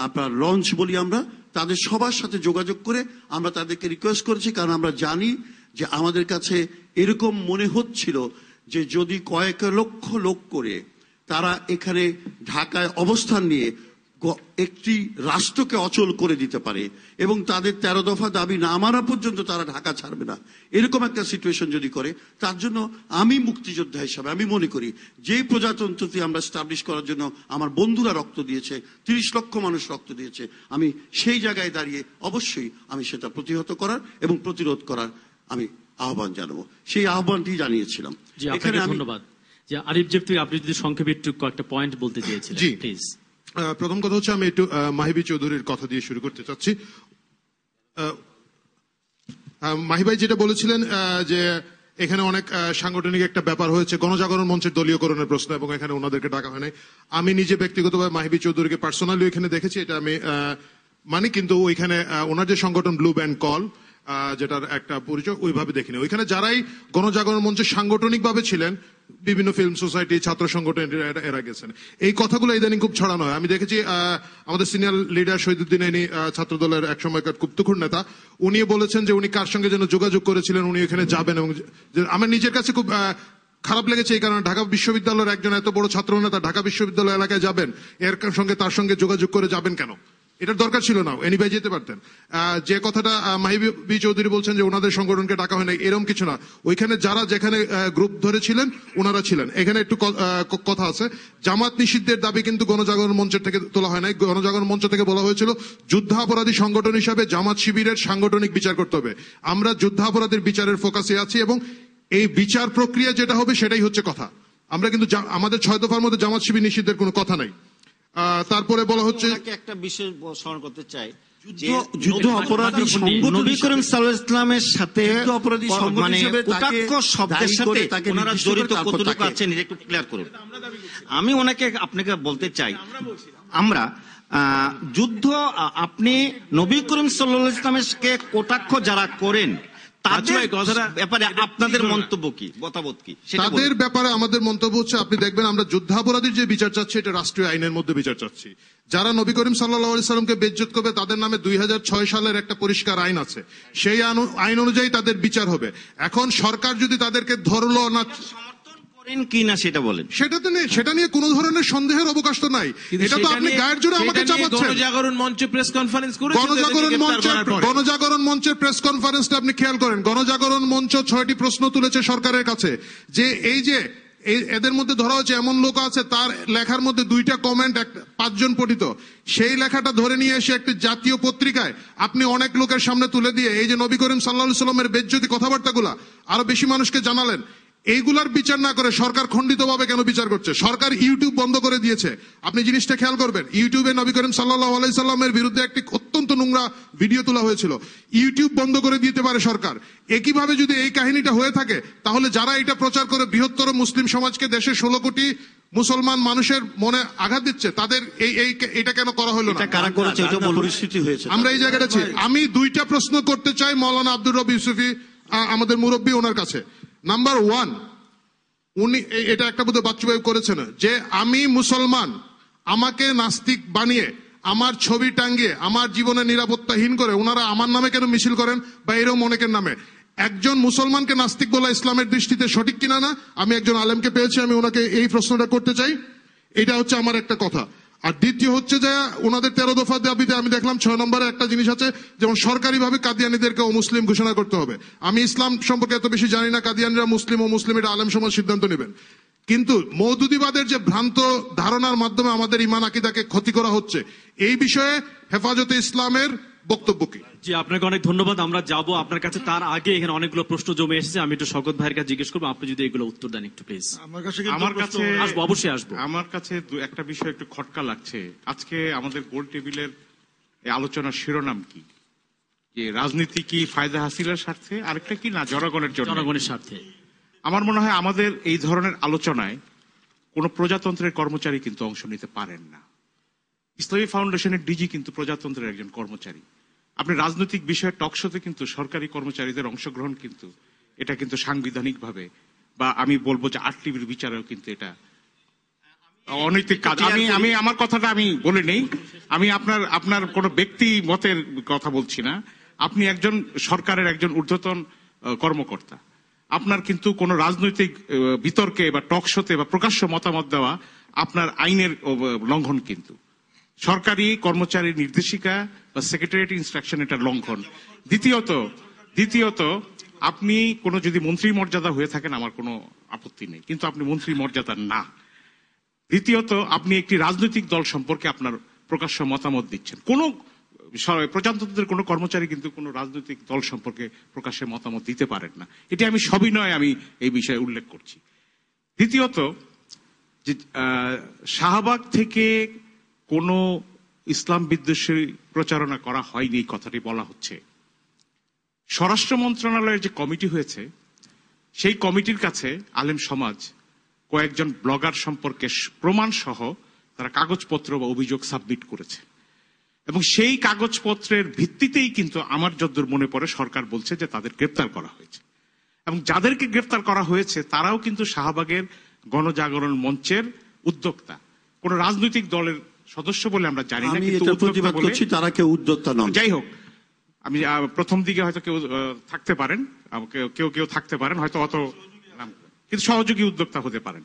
S9: আপনার লঞ্চ বলি আমরা, তাদের সবার সাথে যোগাযোগ করে আমরা তাদেরকে রিকোয়েস্ট করেছি। কারণ আমরা জানি যে আমাদের কাছে এরকম মনে হচ্ছিল যে যদি কয়েক লক্ষ লোক করে তারা এখানে ঢাকায় অবস্থান নিয়ে একটি রাষ্ট্রকে অচল করে দিতে পারে এবং তাদের 13 দফা দাবি না মানা পর্যন্ত তারা ঢাকা ছাড়বে না, এরকম একটা সিচুয়েশন যদি করে, তার জন্য আমি মুক্তিযোদ্ধা হিসাবে আমি মনে করি যে প্রজাতন্ত্রটি আমরা স্টাবলিশ করার জন্য আমার বন্ধুরা রক্ত দিয়েছে, 30 লক্ষ মানুষ রক্ত দিয়েছে, আমি সেই জায়গায় দাঁড়িয়ে অবশ্যই আমি সেটা প্রতিহত করার এবং প্রতিরোধ করার আমি আহ্বান জানাবো। সেই আহ্বানটি জানিয়েছিলাম।
S1: এখানে ধন্যবাদ। যে আরিফ জেব থেকে আপনি যদি সংক্ষেপে একটু কয়েকটা পয়েন্ট বলতে চেয়েছিলেন প্লিজ।
S10: প্রথম কথা হচ্ছে আমি একটু মাহিবি চৌধুরীর কথা দিয়ে শুরু করতে চাচ্ছি। মাহিবাই যেটা বলেছিলেন যে এখানে অনেক সাংগঠনিক একটা ব্যাপার হয়েছে, গণজাগরণ মঞ্চের দলীয়করণের প্রশ্ন, এবং এখানে ওনাদেরকে ডাকা হয় নাই। আমি নিজে ব্যক্তিগতভাবে মাহিবি চৌধুরীকে পার্সোনালি এখানে দেখেছি, এটা আমি মানি, কিন্তু ওইখানে ওনার যে সংগঠন ব্লু ব্যান্ড কল, যেটার একটা পরিচয় ওইভাবে দেখিনি। ওইখানে যারাই গণজাগরণ মঞ্চে সাংগঠনিক ভাবে ছিলেন, বিভিন্ন ফিল্ম সোসাইটি, ছাত্র সংগঠন, এরা গেছেন। এই কথাগুলো ইদানিং খুব ছড়ানো হয়। আমি দেখেছি আমাদের সিনিয়র লিডার শহীদুদ্দিন আইনি, ছাত্র দলের এক সময়কার খুব তুখুর নেতা, উনি বলেছেন যে উনি কার সঙ্গে যেন যোগাযোগ করেছিলেন, উনি ওখানে যাবেন। এবং আমার নিজের কাছে খুব খারাপ লেগেছে এই কারণে, ঢাকা বিশ্ববিদ্যালয়ের একজন এত বড় ছাত্র নেতা ঢাকা বিশ্ববিদ্যালয় এলাকায় যাবেন, তার সঙ্গে যোগাযোগ করে যাবেন কেন? এটার দরকার ছিল না, এনিভাই যেতে পারতেন। যে কথাটা মাহিবি চৌধুরী বলছেন যে ওনাদের সংগঠনকে ডাকা হয় না, এরকম কিছু না। ওইখানে যারা যেখানে গ্রুপ ধরেছিলেন ওনারা ছিলেন। এখানে একটু কথা আছে, জামাত নিষিদ্ধের দাবি কিন্তু গণজাগরণ মঞ্চের থেকে তোলা হয় নাই। গণজাগরণ মঞ্চ থেকে বলা হয়েছিল যুদ্ধাপরাধী সংগঠন হিসাবে জামাত শিবিরের সাংগঠনিক বিচার করতে হবে। আমরা যুদ্ধাপরাধীর বিচারের ফোকাসে আছি এবং এই বিচার প্রক্রিয়া যেটা হবে সেটাই হচ্ছে কথা। আমরা কিন্তু আমাদের 6 দফার মধ্যে জামাত শিবির নিষিদ্ধের কোনো কথা নাই। তারপরে বলা হচ্ছে
S3: একটা বিষয় স্মরণ করতে চাই,
S9: যুদ্ধ অপরাধী
S3: নবী করিম সাল্লাল্লাহু আলাইহি ওয়াসাল্লামের সাথে মানে কটাক্ষ শব্দের সাথে ওনারা জড়িত কতটুকু আছেন এটা একটু ক্লিয়ার করুন। আমি আপনাকে বলতে চাই, আমরা যুদ্ধ, আপনি নবী করিম সাল্লাল্লাহু আলাইহি ওয়াসাল্লামকে কটাক্ষ যারা করেন তাদের ব্যাপারে আপনাদের মন্তব্য কি, মতামত কি?
S10: তাদের ব্যাপারে আমাদের মন্তব্য হচ্ছে, আপনি দেখবেন আমরা যুদ্ধাপরাধীর যে বিচার চাচ্ছি এটা রাষ্ট্রীয় আইনের মধ্যে বিচার চাচ্ছি। যারা নবী করিম সাল্লাল্লাহু আলাইহি সাল্লামকে বেইজ্জত করবে তাদের নামে 2006 সালের একটা পরিষ্কার আইন আছে, সেই আইন অনুযায়ী তাদের বিচার হবে। এখন সরকার যদি তাদেরকে ধরলো না
S3: কিনা সেটা বলেন,
S10: সেটা নিয়ে কোনো ধরনের সন্দেহের অবকাশ তো নাই। এটা তো আপনি গায়ের জোরে আমাকে চাপাচ্ছেন।
S11: গণজাগরণ মঞ্চ প্রেস কনফারেন্স করেছে,
S10: গণজাগরণ মঞ্চের প্রেস কনফারেন্সটা আপনি খেয়াল করেন। গণজাগরণ মঞ্চ 6টি প্রশ্ন তুলেছে সরকারের কাছে, যে এই যে এদের মধ্যে ধরা হচ্ছে এমন লোক আছে তার লেখার মধ্যে 2টা কমেন্ট 5 জন পঠিত, সেই লেখাটা ধরে নিয়ে এসে একটি জাতীয় পত্রিকায় আপনি অনেক লোকের সামনে তুলে দিয়ে এই যে নবী করিম সাল্লাল্লাহু আলাইহি সাল্লামের বেজ্জতি কথাবার্তাগুলা আরো বেশি মানুষকে জানালেন। এইগুলার বিচার না করে সরকার খণ্ডিতভাবে কেন বিচার করছে? সরকার ইউটিউব বন্ধ করে দিয়েছে। আপনি জিনিসটা খেয়াল করবেন, ইউটিউবে নবী করিম সাল্লাল্লাহু আলাইহি সাল্লামের বিরুদ্ধে একটি অত্যন্ত নোংরা ভিডিও তোলা হয়েছিল, ইউটিউব বন্ধ করে দিতে পারে সরকার। একইভাবে যদি এই কাহিনীটা হয়ে থাকে তাহলে যারা এটা প্রচার করে বৃহত্তর মুসলিম সমাজকে, দেশের 16 কোটি মুসলমান মানুষের মনে আঘাত দিচ্ছে, তাদের এটা কেন করা হলো না?
S9: পরিস্থিতি হয়েছে,
S10: আমরা এই জায়গাটা আছি। আমি 2টা প্রশ্ন করতে চাই মাওলানা আব্দুর রব ইউসুফী, আমাদের মুরব্বী, ওনার কাছে। নাম্বার 1, উনি এটা একটা বোধহয় বাচ্চু ভাই করেছেন, যে আমি মুসলমান, আমাকে নাস্তিক বানিয়ে আমার ছবি টাঙ্গিয়ে আমার জীবনের নিরাপত্তাহীন করে ওনারা আমার নামে কেন মিছিল করেন, বা এরকম অনেকের নামে। একজন মুসলমানকে নাস্তিক বলা ইসলামের দৃষ্টিতে সঠিক কিনা না, আমি একজন আলেমকে পেয়েছি, আমি ওনাকে এই প্রশ্নটা করতে চাই। এটা হচ্ছে আমার একটা কথা। আর দ্বিতীয় হচ্ছে যে ওনাদের 13 দফা দাবিতে আমি দেখলাম 6 নম্বরে একটা জিনিস আছে, যেমন সরকারিভাবে কাদিয়ানীদেরকে অমুসলিম ঘোষণা করতে হবে। আমি ইসলাম সম্পর্কে এত বেশি জানি না, কাদিয়ানীরা মুসলিম ও মুসলিম এটা আলেম সমাজ সিদ্ধান্ত নেবেন। কিন্তু মওদুদিবাদের যে ভ্রান্ত ধারণার মাধ্যমে আমাদের ঈমান আকীদাকে ক্ষতি করা হচ্ছে, এই বিষয়ে হেফাজতে ইসলামের বক্তব্য কি?
S1: জি, আপনাকে অনেক ধন্যবাদ। আমরা যাব আপনার কাছে, তার আগে এখানে অনেকগুলো প্রশ্ন জমে এসেছে, আমি একটু শওকত ভাইয়ের কাছে জিজ্ঞেস করবো, আপনি যদি এগুলো উত্তর দেন একটু প্লিজ।
S4: আমার কাছে
S1: আসবো, অবশ্যই আসবো।
S4: আমার কাছে একটা বিষয় একটু খটকা লাগছে। আজকে আমাদের গোল টেবিলের আলোচনার শিরোনাম কি, যে রাজনীতি কি ফায়দা হাসিলের স্বার্থে, আরেকটা কি না জনগণের জন্য,
S1: জনগণের স্বার্থে।
S4: আমার মনে হয় আমাদের এই ধরনের আলোচনায় কোন প্রজাতন্ত্রের কর্মচারী কিন্তু অংশ নিতে পারেন না। ইসলামী ফাউন্ডেশনের ডিজি কিন্তু প্রজাতন্ত্রের একজন কর্মচারী। আপনি রাজনৈতিক বিষয়ে টকশোতে কিন্তু সরকারি কর্মচারীদের অংশগ্রহণ কিন্তু এটা কিন্তু সাংবিধানিক ভাবে, বা আমি বলবো যে আরটিভির বিচারেও কিন্তু এটা অনৈতিক কাজ। আমি আমার কথাটা আমি বলে নেই, আমি আপনার কোন ব্যক্তি মতের কথা বলছি না। আপনি একজন সরকারের একজন ঊর্ধ্বতন কর্মকর্তা, আপনার কিন্তু কোন রাজনৈতিক বিতর্কে বা টকশোতে বা প্রকাশ্য মতামত দেওয়া আপনার আইনের লঙ্ঘন। কিন্তু সরকারি কর্মচারীর নির্দেশিকা বা সেক্রেটারিয়েট ইনস্ট্রাকশন এটা লঙ্ঘন। দ্বিতীয়ত আপনি কোনো যদি মন্ত্রী মর্যাদা হয়ে থাকেন আমার কোনো আপত্তি নেই, কিন্তু আপনি মন্ত্রী মর্যাদা না। দ্বিতীয়ত আপনি একটি রাজনৈতিক দল সম্পর্কে আপনার প্রকাশ্য মতামত দিচ্ছেন। কোন প্রজাতন্ত্রের কোন কর্মচারী কিন্তু কোন রাজনৈতিক দল সম্পর্কে প্রকাশ্যে মতামত দিতে পারেন না। এটি আমি সবিনয় আমি এই বিষয়ে উল্লেখ করছি। দ্বিতীয়ত, যে শাহবাগ থেকে কোন ইসলাম বিদ্বেষী প্রচারণা করা হয়নি এই কথাটি বলা হচ্ছে। স্বরাষ্ট্র মন্ত্রণালয়ের যে কমিটি হয়েছে সেই কমিটির কাছে আলেম সমাজ কয়েকজন ব্লগার সম্পর্কে প্রমাণ সহ তারা কাগজপত্র বা অভিযোগ সাবমিট করেছে, এবং সেই কাগজপত্রের ভিত্তিতেই কিন্তু আমার যতদূর মনে পড়ে সরকার বলছে যে তাদের গ্রেপ্তার করা হয়েছে, এবং যাদেরকে গ্রেপ্তার করা হয়েছে তারাও কিন্তু শাহবাগের গণজাগরণ মঞ্চের উদ্যোক্তা, কোন রাজনৈতিক দলের সদস্য বলে আমরা জানি না, কিন্তু
S9: প্রতিবাদ করছি তারা কেউ উদ্যোক্তা নন।
S4: যাই হোক, আমি প্রথম দিকে হয়তো কেউ থাকতে পারেন, কেউ থাকতে পারেন হয়তো অত, কিন্তু সহযোগী উদ্যোক্তা হতে পারেন।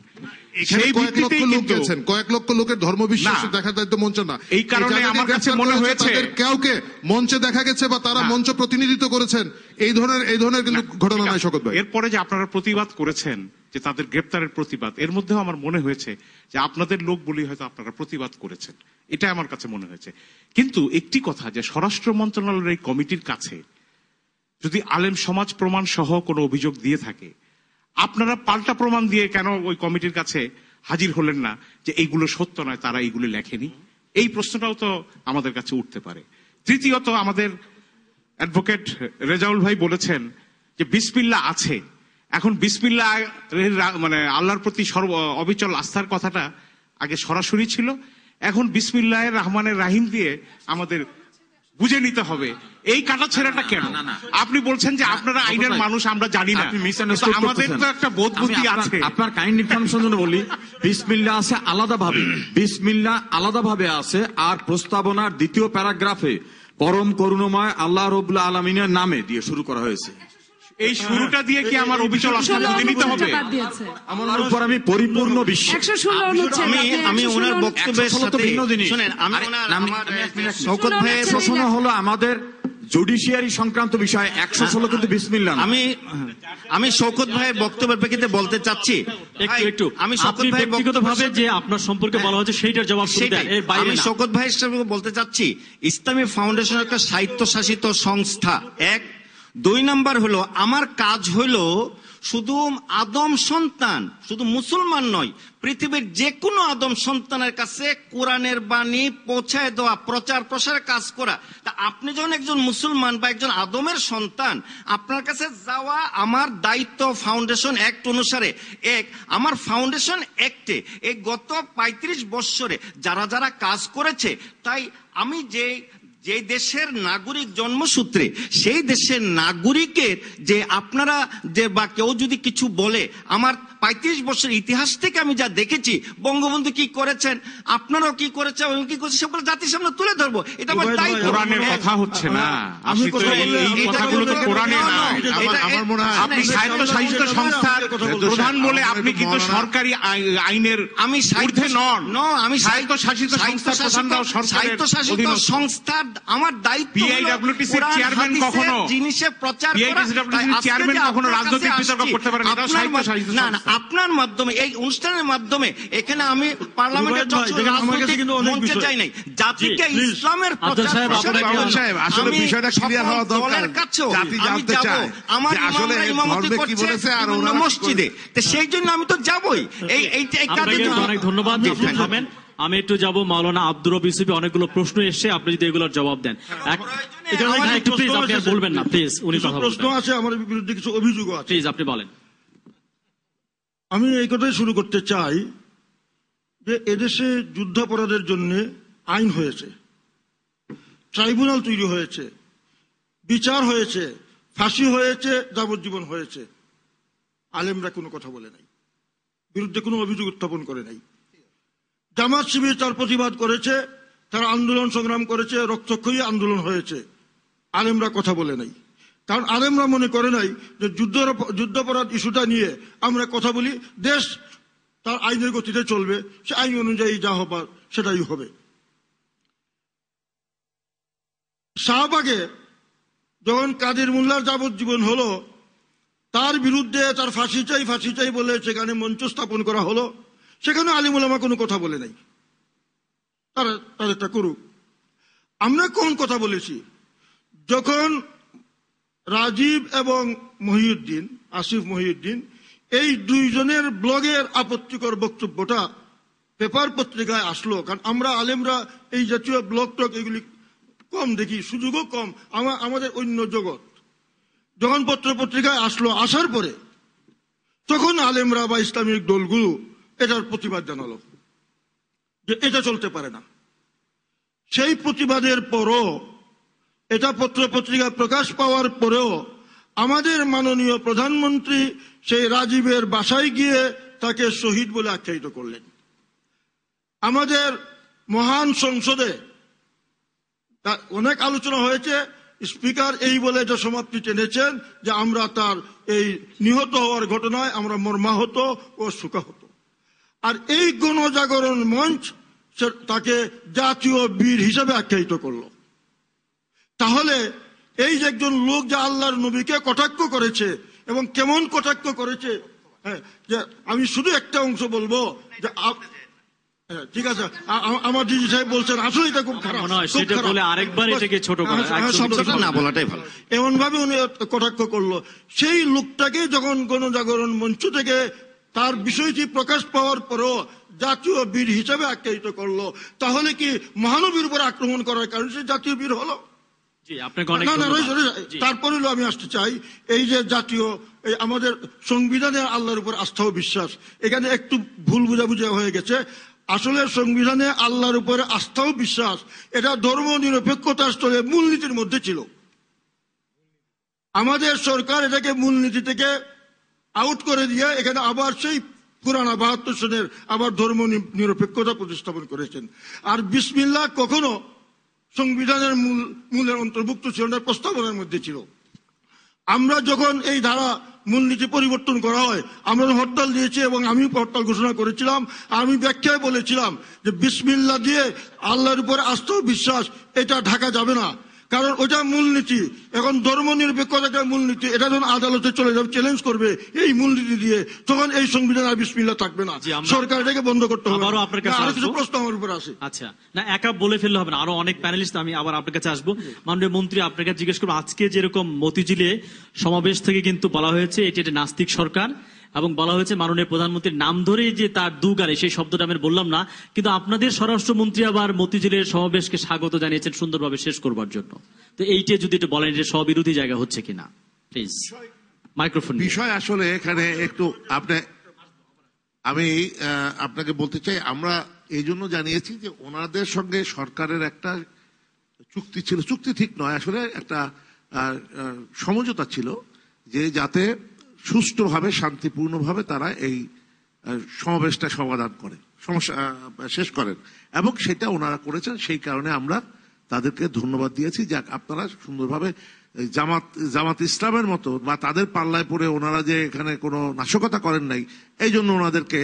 S10: কয়েক লক্ষ লোকের ধর্ম বিশ্বাস দেখা যায় তো মঞ্চ না,
S4: এই কারণে আমার কাছে মনে হয়েছে
S10: কাউকে মঞ্চে দেখা গেছে বা তারা মঞ্চ প্রতিনিধিত্ব করেছেন, এই ধরনের কিন্তু ঘটনা নয় শওকত ভাই।
S4: এরপরে যে আপনারা প্রতিবাদ করেছেন যে তাদের গ্রেপ্তারের প্রতিবাদ, এর মধ্যেও আমার মনে হয়েছে যে আপনাদের লোক বলি হয়তো আপনারা প্রতিবাদ করেছেন, এটা আমার কাছে মনে হয়েছে। কিন্তু একটি কথা, যে স্বরাষ্ট্র মন্ত্রণালয়ের এই কমিটির কাছে যদি আলেম সমাজ প্রমাণ সহ কোনো অভিযোগ দিয়ে থাকে, আপনারা পাল্টা প্রমাণ দিয়ে কেন ওই কমিটির কাছে হাজির হলেন না যে এইগুলো সত্য নয়, তারা এইগুলো লেখেনি? এই প্রশ্নটাও তো আমাদের কাছে উঠতে পারে। তৃতীয়ত, আমাদের অ্যাডভোকেট রেজাউল ভাই বলেছেন যে বিসমিল্লাহ আছে। এখন বিসমিল্লাহ মানে আল্লাহর প্রতি অবিচল আস্থার কথাটা আগে সরাসরি ছিল, এখন বিসমিল্লাহির রহমানির রাহিম দিয়ে আমাদের বুঝে নিতে হবে এই কাটাছেঁড়াটা কেন। আপনি বলছেন যে আপনারা আইনের মানুষ, আমরা জানি না, কিন্তু আমাদের তো একটা বোধ বুদ্ধি আছে।
S2: আপনার কাইন্ড ইনফরমেশন জন্য বলি, বিসমিল্লাহ আছে আলাদাভাবে, বিসমিল্লাহ আলাদাভাবে আছে, আর প্রস্তাবনার দ্বিতীয় প্যারাগ্রাফে পরম করুণাময় আল্লাহ রাব্বুল আলামিনের নামে দিয়ে শুরু করা হয়েছে।
S4: এই শুরুটা দিয়ে কি আমার অবিচল অস্ত্র নিতে হবে?
S2: আমার উপর আমি পরিপূর্ণ বিশ্বাস।
S3: আমি ওনার বক্তব্যের সাথে শুনেন, শওকত ভাইয়ের
S2: প্রশ্ন হলো আমাদের জুডিশিয়ারি সংক্রান্ত বিষয় 116 কিন্তু বিসমিল্লাহ।
S3: আমি শওকত ভাইয়ের বক্তব্যের প্রেক্ষিতে বলতে চাচ্ছি
S1: একটু আমি শওকত ভাই ব্যক্তিগতভাবে যে আপনার সম্পর্কে বলা হচ্ছে সেইটার জবাব শুরু দেন।
S3: আমি শওকত ভাইয়ের সাথে বলতে চাচ্ছি, ইসলামী ফাউন্ডেশন একটা স্বায়ত্তশাসিত সংস্থা, 1। 2 নাম্বার হলো আমার কাজ হলো শুধু আদম সন্তান, শুধু মুসলমান নয়, পৃথিবীর যে কোনো আদম সন্তানের কাছে কোরআনের বাণী পৌঁছায় দেওয়া, প্রচার প্রসারের কাজ করা। তা আপনি যখন একজন মুসলমান বা একজন আদমের সন্তান, আপনার কাছে যাওয়া আমার দায়িত্ব ফাউন্ডেশন অ্যাক্ট অনুসারে। আমার ফাউন্ডেশন অ্যাক্টে এই গত 35 বৎসরে যারা যারা কাজ করেছে, তাই আমি যে দেশের নাগরিক জন্মসূত্রে, সেই দেশের নাগরিকের যে আপনারা যে বা কেউ যদি কিছু বলে, আমার 35 বছর ইতিহাস থেকে আমি যা দেখেছি, বঙ্গবন্ধু কি করেছেন, আপনারাও কি করেছেন, কি করেছেন, সেগুলো জাতির সামনে তুলে ধরবো। এটা আমার দায়িত্ব।
S4: কোরআনের কথা হচ্ছে না, আমি তো এই কথাগুলো তো কোরআনে না। আমার মনে হয় আপনি স্বায়ত্তশাসিত সংস্থার প্রধান বলে আপনি কিন্তু সরকারি আইনের ঊর্ধ্বে নন।
S3: আমি
S4: স্বায়ত্তশাসিত সংস্থার প্রধানরাও
S3: স্বায়ত্তশাসিত সংস্থার আমার দায়িত্ব
S4: PIWTC চেয়ারম্যান কখনো
S3: জিনিসের প্রচার করা।
S4: চেয়ারম্যান কখনো রাজনৈতিক বিতর্ক করতে পারেন, এটা স্বায়ত্তশাসিত সংস্থা।
S3: আপনার মাধ্যমে, এই অনুষ্ঠানের মাধ্যমে, এখানে আমি পার্লামেন্টের রাজনৈতিক মঞ্চে চাই নাই, জাতিকে ইসলামের
S5: আসলে বিষয়টা ক্লিয়ার হওয়া দরকার।
S3: জাতি জানতে চায় আমার ইমামরা ইমামতি করছে বিভিন্ন মসজিদে, তো সেই জন্য আমি তো যাবই। এই কাজের জন্য
S1: অনেক ধন্যবাদ। আমি একটু যাব মাওলানা আব্দুর রব ইউসুফি, অনেকগুলো প্রশ্ন এসছে, আপনি যদি এগুলোর জবাব দেন। একটু প্লিজ, আপনি আর বলবেন না প্লিজ, উনি কথা বলবেন।
S6: প্রশ্ন আছে, আমার বিরুদ্ধে কিছু অভিযোগ আছে,
S1: প্লিজ আপনি বলেন।
S6: আমি এই কথাই শুরু করতে চাই যে এদেশে যুদ্ধাপরাধের জন্য আইন হয়েছে, ট্রাইব্যুনাল তৈরি হয়েছে, বিচার হয়েছে, ফাঁসি হয়েছে, যাবজ্জীবন হয়েছে। আলেমরা কোনো কথা বলে নাই, বিরুদ্ধে কোনো অভিযোগ উত্থাপন করে নাই। জামাত শিবির তার প্রতিবাদ করেছে, তারা আন্দোলন সংগ্রাম করেছে, রক্তক্ষয়ী আন্দোলন হয়েছে, আলেমরা কথা বলে নাই। কারণ আলেমরা মনে করে নাই যে যুদ্ধাপরাধ ইস্যুটা নিয়ে আমরা কথা বলি, দেশ তার আইনের গতিতে চলবে, সে আইন অনুযায়ী যা হবার সেটাই হবে। শাহবাগে যখন কাদের মোল্লার যাবজ্জীবন হলো, তার বিরুদ্ধে তার ফাঁসি চাই বলে সেখানে মঞ্চ স্থাপন করা হলো, সেখানে আলিম ওলামা কোনো কথা বলে নাই, তাদেরটা করুক। আমরা কোন কথা বলেছি, যখন রাজীব এবং মহিউদ্দিন, আসিফ মহিউদ্দিন, এই দুইজনের ব্লগের আপত্তিকর বক্তব্যটা পেপার পত্রিকায় আসলো, কারণ আমরা আলেমরা এই জাতীয় ব্লগ টক এগুলি কম দেখি, সুযোগও কম, আমাদের অন্য জগৎ। যখন পত্র পত্রিকায় আসলো, আসার পরে তখন আলেমরা বা ইসলামিক দলগুলো এটার প্রতিবাদ জানালো যে এটা চলতে পারে না। সেই প্রতিবাদের পরও, এটা পত্র পত্রিকা প্রকাশ পাওয়ার পরেও আমাদের মাননীয় প্রধানমন্ত্রী সেই রাজীবের বাসায় গিয়ে তাকে শহীদ বলে আখ্যায়িত করলেন। আমাদের মহান সংসদে অনেক আলোচনা হয়েছে, স্পিকার এই বলে এটা সমাপ্তি টেনেছেন যে আমরা তার এই নিহত হওয়ার ঘটনায় আমরা মর্মাহত ও শোকাহত। আর এই গণজাগরণ মঞ্চ তাকে জাতীয় বীর হিসেবে আখ্যায়িত করলো। তাহলে এই যে একজন লোক যে আল্লাহর নবীকে কটাক্ষ করেছে, এবং কেমন কটাক্ষ করেছে, হ্যাঁ, যে আমি শুধু একটা অংশ বলবো যে ঠিক আছে, আমার ডিজি সাহেব বলছেন আসলে এটা খুব খারাপ, এমন ভাবে উনি কটাক্ষ করলো। সেই লোকটাকে যখন গণজাগরণ মঞ্চ থেকে তার বিষয়টি প্রকাশ পাওয়ার পরও জাতীয় বীর হিসাবে আখ্যায়িত করলো, তাহলে কি মহানবীর উপর আক্রমণ করার কারণে সে জাতীয় বীর হলো? তারপরে আমি আসতে চাই, এই যে জাতীয় আমাদের সংবিধানের আল্লাহর উপর আস্থা ও বিশ্বাস, এখানে একটু ভুল বুঝাবুঝি হয়ে গেছে। আসলে সংবিধানে আল্লাহর উপরে আস্থা ও বিশ্বাস এটা ধর্ম নিরপেক্ষতার স্তরে মূলনীতির মধ্যে ছিল। আমাদের সরকার এটাকে মূলনীতি থেকে আউট করে দিয়ে এখানে আবার সেই পুরানা ৭২ সনের আবার ধর্ম নিরপেক্ষতা প্রতিস্থাপন করেছেন। আর বিসমিল্লাহ কখনো সংবিধানের মূলের অন্তর্ভুক্ত ছিল না, প্রস্তাবনার মধ্যে ছিল। আমরা যখন এই ধারা মূলনীতি পরিবর্তন করা হয় আমরা হরতাল দিয়েছি এবং আমি হরতাল ঘোষণা করেছিলাম। আমি ব্যাখ্যায় বলেছিলাম যে বিসমিল্লাহ দিয়ে আল্লাহর উপর আস্থা ও বিশ্বাস এটা ঢাকা যাবে না, কারণ ওটা মূলনীতি। এখন ধর্ম নিরপেক্ষতা মূলনীতি, এটা যখন আদালতে চলে যাবে চ্যালেঞ্জ করবে এই মূলনীতি দিয়ে, তখন এই সংবিধান আর বিসমিল্লাহ থাকবে না, সরকার এটাকে বন্ধ করতে হবে। আরো কিছু প্রশ্ন আমার উপর আছে।
S1: আচ্ছা, না একা বলে ফেললে হবে না, আরো অনেক প্যানেলিস্ট, আমি আবার আপনার কাছে আসবো। মাননীয় মন্ত্রী, আপনার কাছে জিজ্ঞেস করবো, আজকে যেরকম মতিঝিলে সমাবেশ থেকে কিন্তু বলা হয়েছে এটি একটা নাস্তিক সরকার, এবং বলা হয়েছে মাননীয় প্রধানমন্ত্রীর নাম ধরে যে তার দুগারে, সেই শব্দটা আমি বললাম না, কিন্তু আপনাদের স্বরাষ্ট্রমন্ত্রী আবার মতিঝিলের সমাবেশকে স্বাগত জানিয়েছেন সুন্দরভাবে শেষ করবার জন্য। তো এইটা যদি একটু বলেন যে স্ববিরোধী জায়গা হচ্ছে কিনা প্লিজ। মাইক্রোফোন।
S5: বিষয় আসলে এখানে একটু আমি আপনাকে বলতে চাই, আমরা এই জন্য জানিয়েছি যে ওনাদের সঙ্গে সরকারের একটা চুক্তি ছিল, চুক্তি ঠিক নয়, আসলে একটা সমঝোতা ছিল যে যাতে সুষ্ঠুভাবে শান্তিপূর্ণভাবে তারা এই সমাবেশটা সমাধান করে, সমস্যা শেষ করেন, এবং সেটা ওনারা করেছেন। সেই কারণে আমরা তাদেরকে ধন্যবাদ দিয়েছি। যাক, আপনারা সুন্দরভাবে জামাত ইসলামের মতো বা তাদের পাল্লায় পড়ে ওনারা যে এখানে কোনো নাশকতা করেন নাই, এই জন্য ওনাদেরকে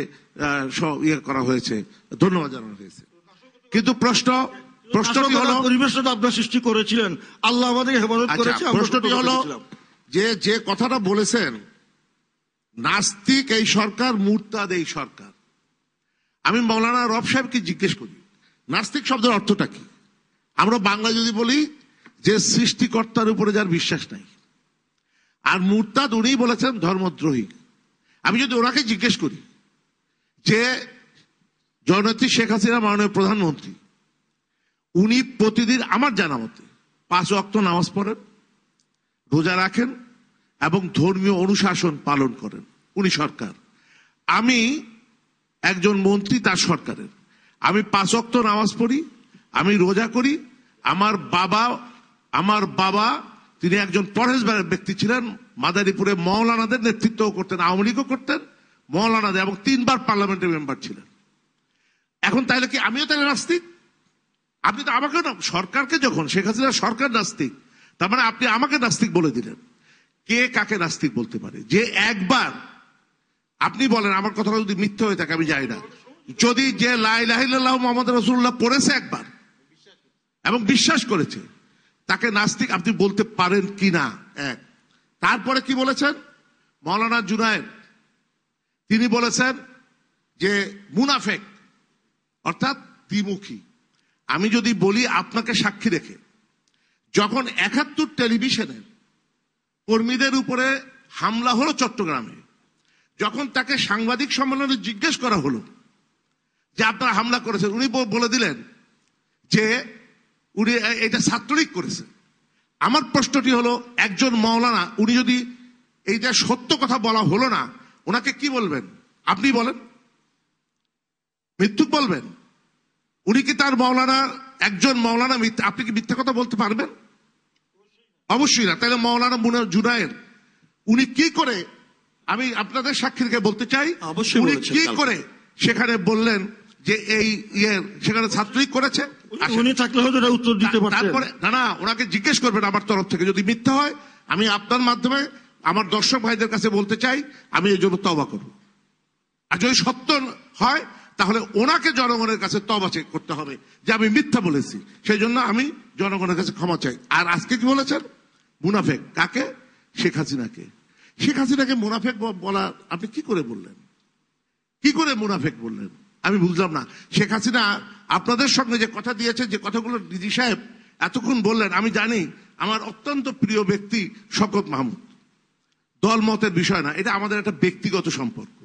S5: ইয়ে করা হয়েছে, ধন্যবাদ জানানো হয়েছে। কিন্তু প্রশ্নটি হলো,
S6: পরিবেশটা আপনার সৃষ্টি করেছিলেন, আল্লাহ আমাদের হেফাজত করেছে।
S5: প্রশ্নটি হলো যে কথাটা বলেছেন নাস্তিক এই সরকার, মুরতাদ এই সরকার, আমি মৌলানা রব সাহেবকে জিজ্ঞেস করি নাস্তিক শব্দের অর্থটা কি? আমরা বাংলা যদি বলি যে সৃষ্টিকর্তার উপরে যার বিশ্বাস নাই, আর মুরতাদ উনি বলেছেন ধর্মদ্রোহী। আমি যদি ওনাকে জিজ্ঞেস করি যে জননেত্রী শেখ হাসিনা মাননীয় প্রধানমন্ত্রী, উনি প্রতিদিন আমার জানা মতে 5 ওয়াক্ত নামাজ পড়েন, রোজা রাখেন এবং ধর্মীয় অনুশাসন পালন করেন, উনি সরকার। আমি একজন মন্ত্রী তার সরকারের, আমি 5 ওয়াক্ত নামাজ পড়ি, আমি রোজা করি। আমার বাবা তিনি একজন পরহেজগার ব্যক্তি ছিলেন, মাদারীপুরে মৌলানাদের নেতৃত্ব করতেন, আওয়ামী লীগও করতেন, মৌলানাদের, এবং 3 বার পার্লামেন্টের মেম্বার ছিলেন। এখন তাইলে কি আমিও তাহলে নাস্তিক? আপনি তো আমাকে না, সরকারকে যখন শেখ হাসিনা সরকার নাস্তিক, তার মানে আপনি আমাকে নাস্তিক বলে দিলেন। কে কাকে নাস্তিক বলতে পারে? যে একবার আপনি বলেন, আমার কথাটা যদি মিথ্যা হয়ে থাকে আমি জানি না, যদি যে লা ইলাহা ইল্লাল্লাহু মুহাম্মাদুর রাসূলুল্লাহ পড়েছে একবার এবং বিশ্বাস করেছে, তাকে নাস্তিক আপনি বলতে পারেন কিনা? এক। তারপরে কি বলেছেন মাওলানা জুনায়েদ? তিনি বলেছেন যে মুনাফেক অর্থাৎ দ্বিমুখী। আমি যদি বলি আপনাকে সাক্ষী রেখে, যখন ৭১ টেলিভিশনের কর্মীদের উপরে হামলা হলো চট্টগ্রামে, যখন তাকে সাংবাদিক সম্মেলনে জিজ্ঞেস করা হলো যে আপনারা হামলা করেছেন, উনি বলে দিলেন যে উনি এটা ছাত্রলীগ করেছে। আমার প্রশ্নটি হলো, একজন মাওলানা, উনি যদি এইটা সত্য কথা বলা হলো না, ওনাকে কি বলবেন? আপনি বলেন, মিথ্যুক বলবেন? উনি কি তার মাওলানা, একজন মাওলানা আপনি কি মিথ্যা কথা বলতে পারবেন? অবশ্যই না। তাহলে মাওলানা জুনায়েদ উনি কি করে, আমি আপনাদের সাক্ষী রেখে বলতে চাই, উনি কি করে সেখানে বললেন যে এই সেখানে ছাত্রলীগ করেছে?
S6: উনি থাকলে হয়তো এটা উত্তর দিতে পারতেন।
S5: তারপরে না, ওনাকে জিজ্ঞেস করবেন আমার তরফ থেকে। যদি মিথ্যা হয়, আমি আপনার মাধ্যমে আমার দর্শক ভাইদের কাছে বলতে চাই, আমি এই জন্য তওবা করব। আর যদি সত্য হয়, তাহলে ওনাকে জনগণের কাছে তওবা করতে হবে যে আমি মিথ্যা বলেছি, সেই জন্য আমি জনগণের কাছে ক্ষমা চাই। আর আজকে কি বলেছেন? মুনাফেক। কাকে? শেখ হাসিনাকে। শেখ হাসিনাকে মুনাফেক বলা আপনি কি করে বললেন? কি করে মুনাফেক বললেন? আমি বুঝলাম না। শেখ হাসিনা আপনাদের সঙ্গে যে কথা দিয়েছে, যে কথাগুলো ডিজি সাহেব এতক্ষণ বললেন, আমি জানি আমার অত্যন্ত প্রিয় ব্যক্তি শওকত মাহমুদ, দল মতের বিষয় না, এটা আমাদের একটা ব্যক্তিগত সম্পর্ক।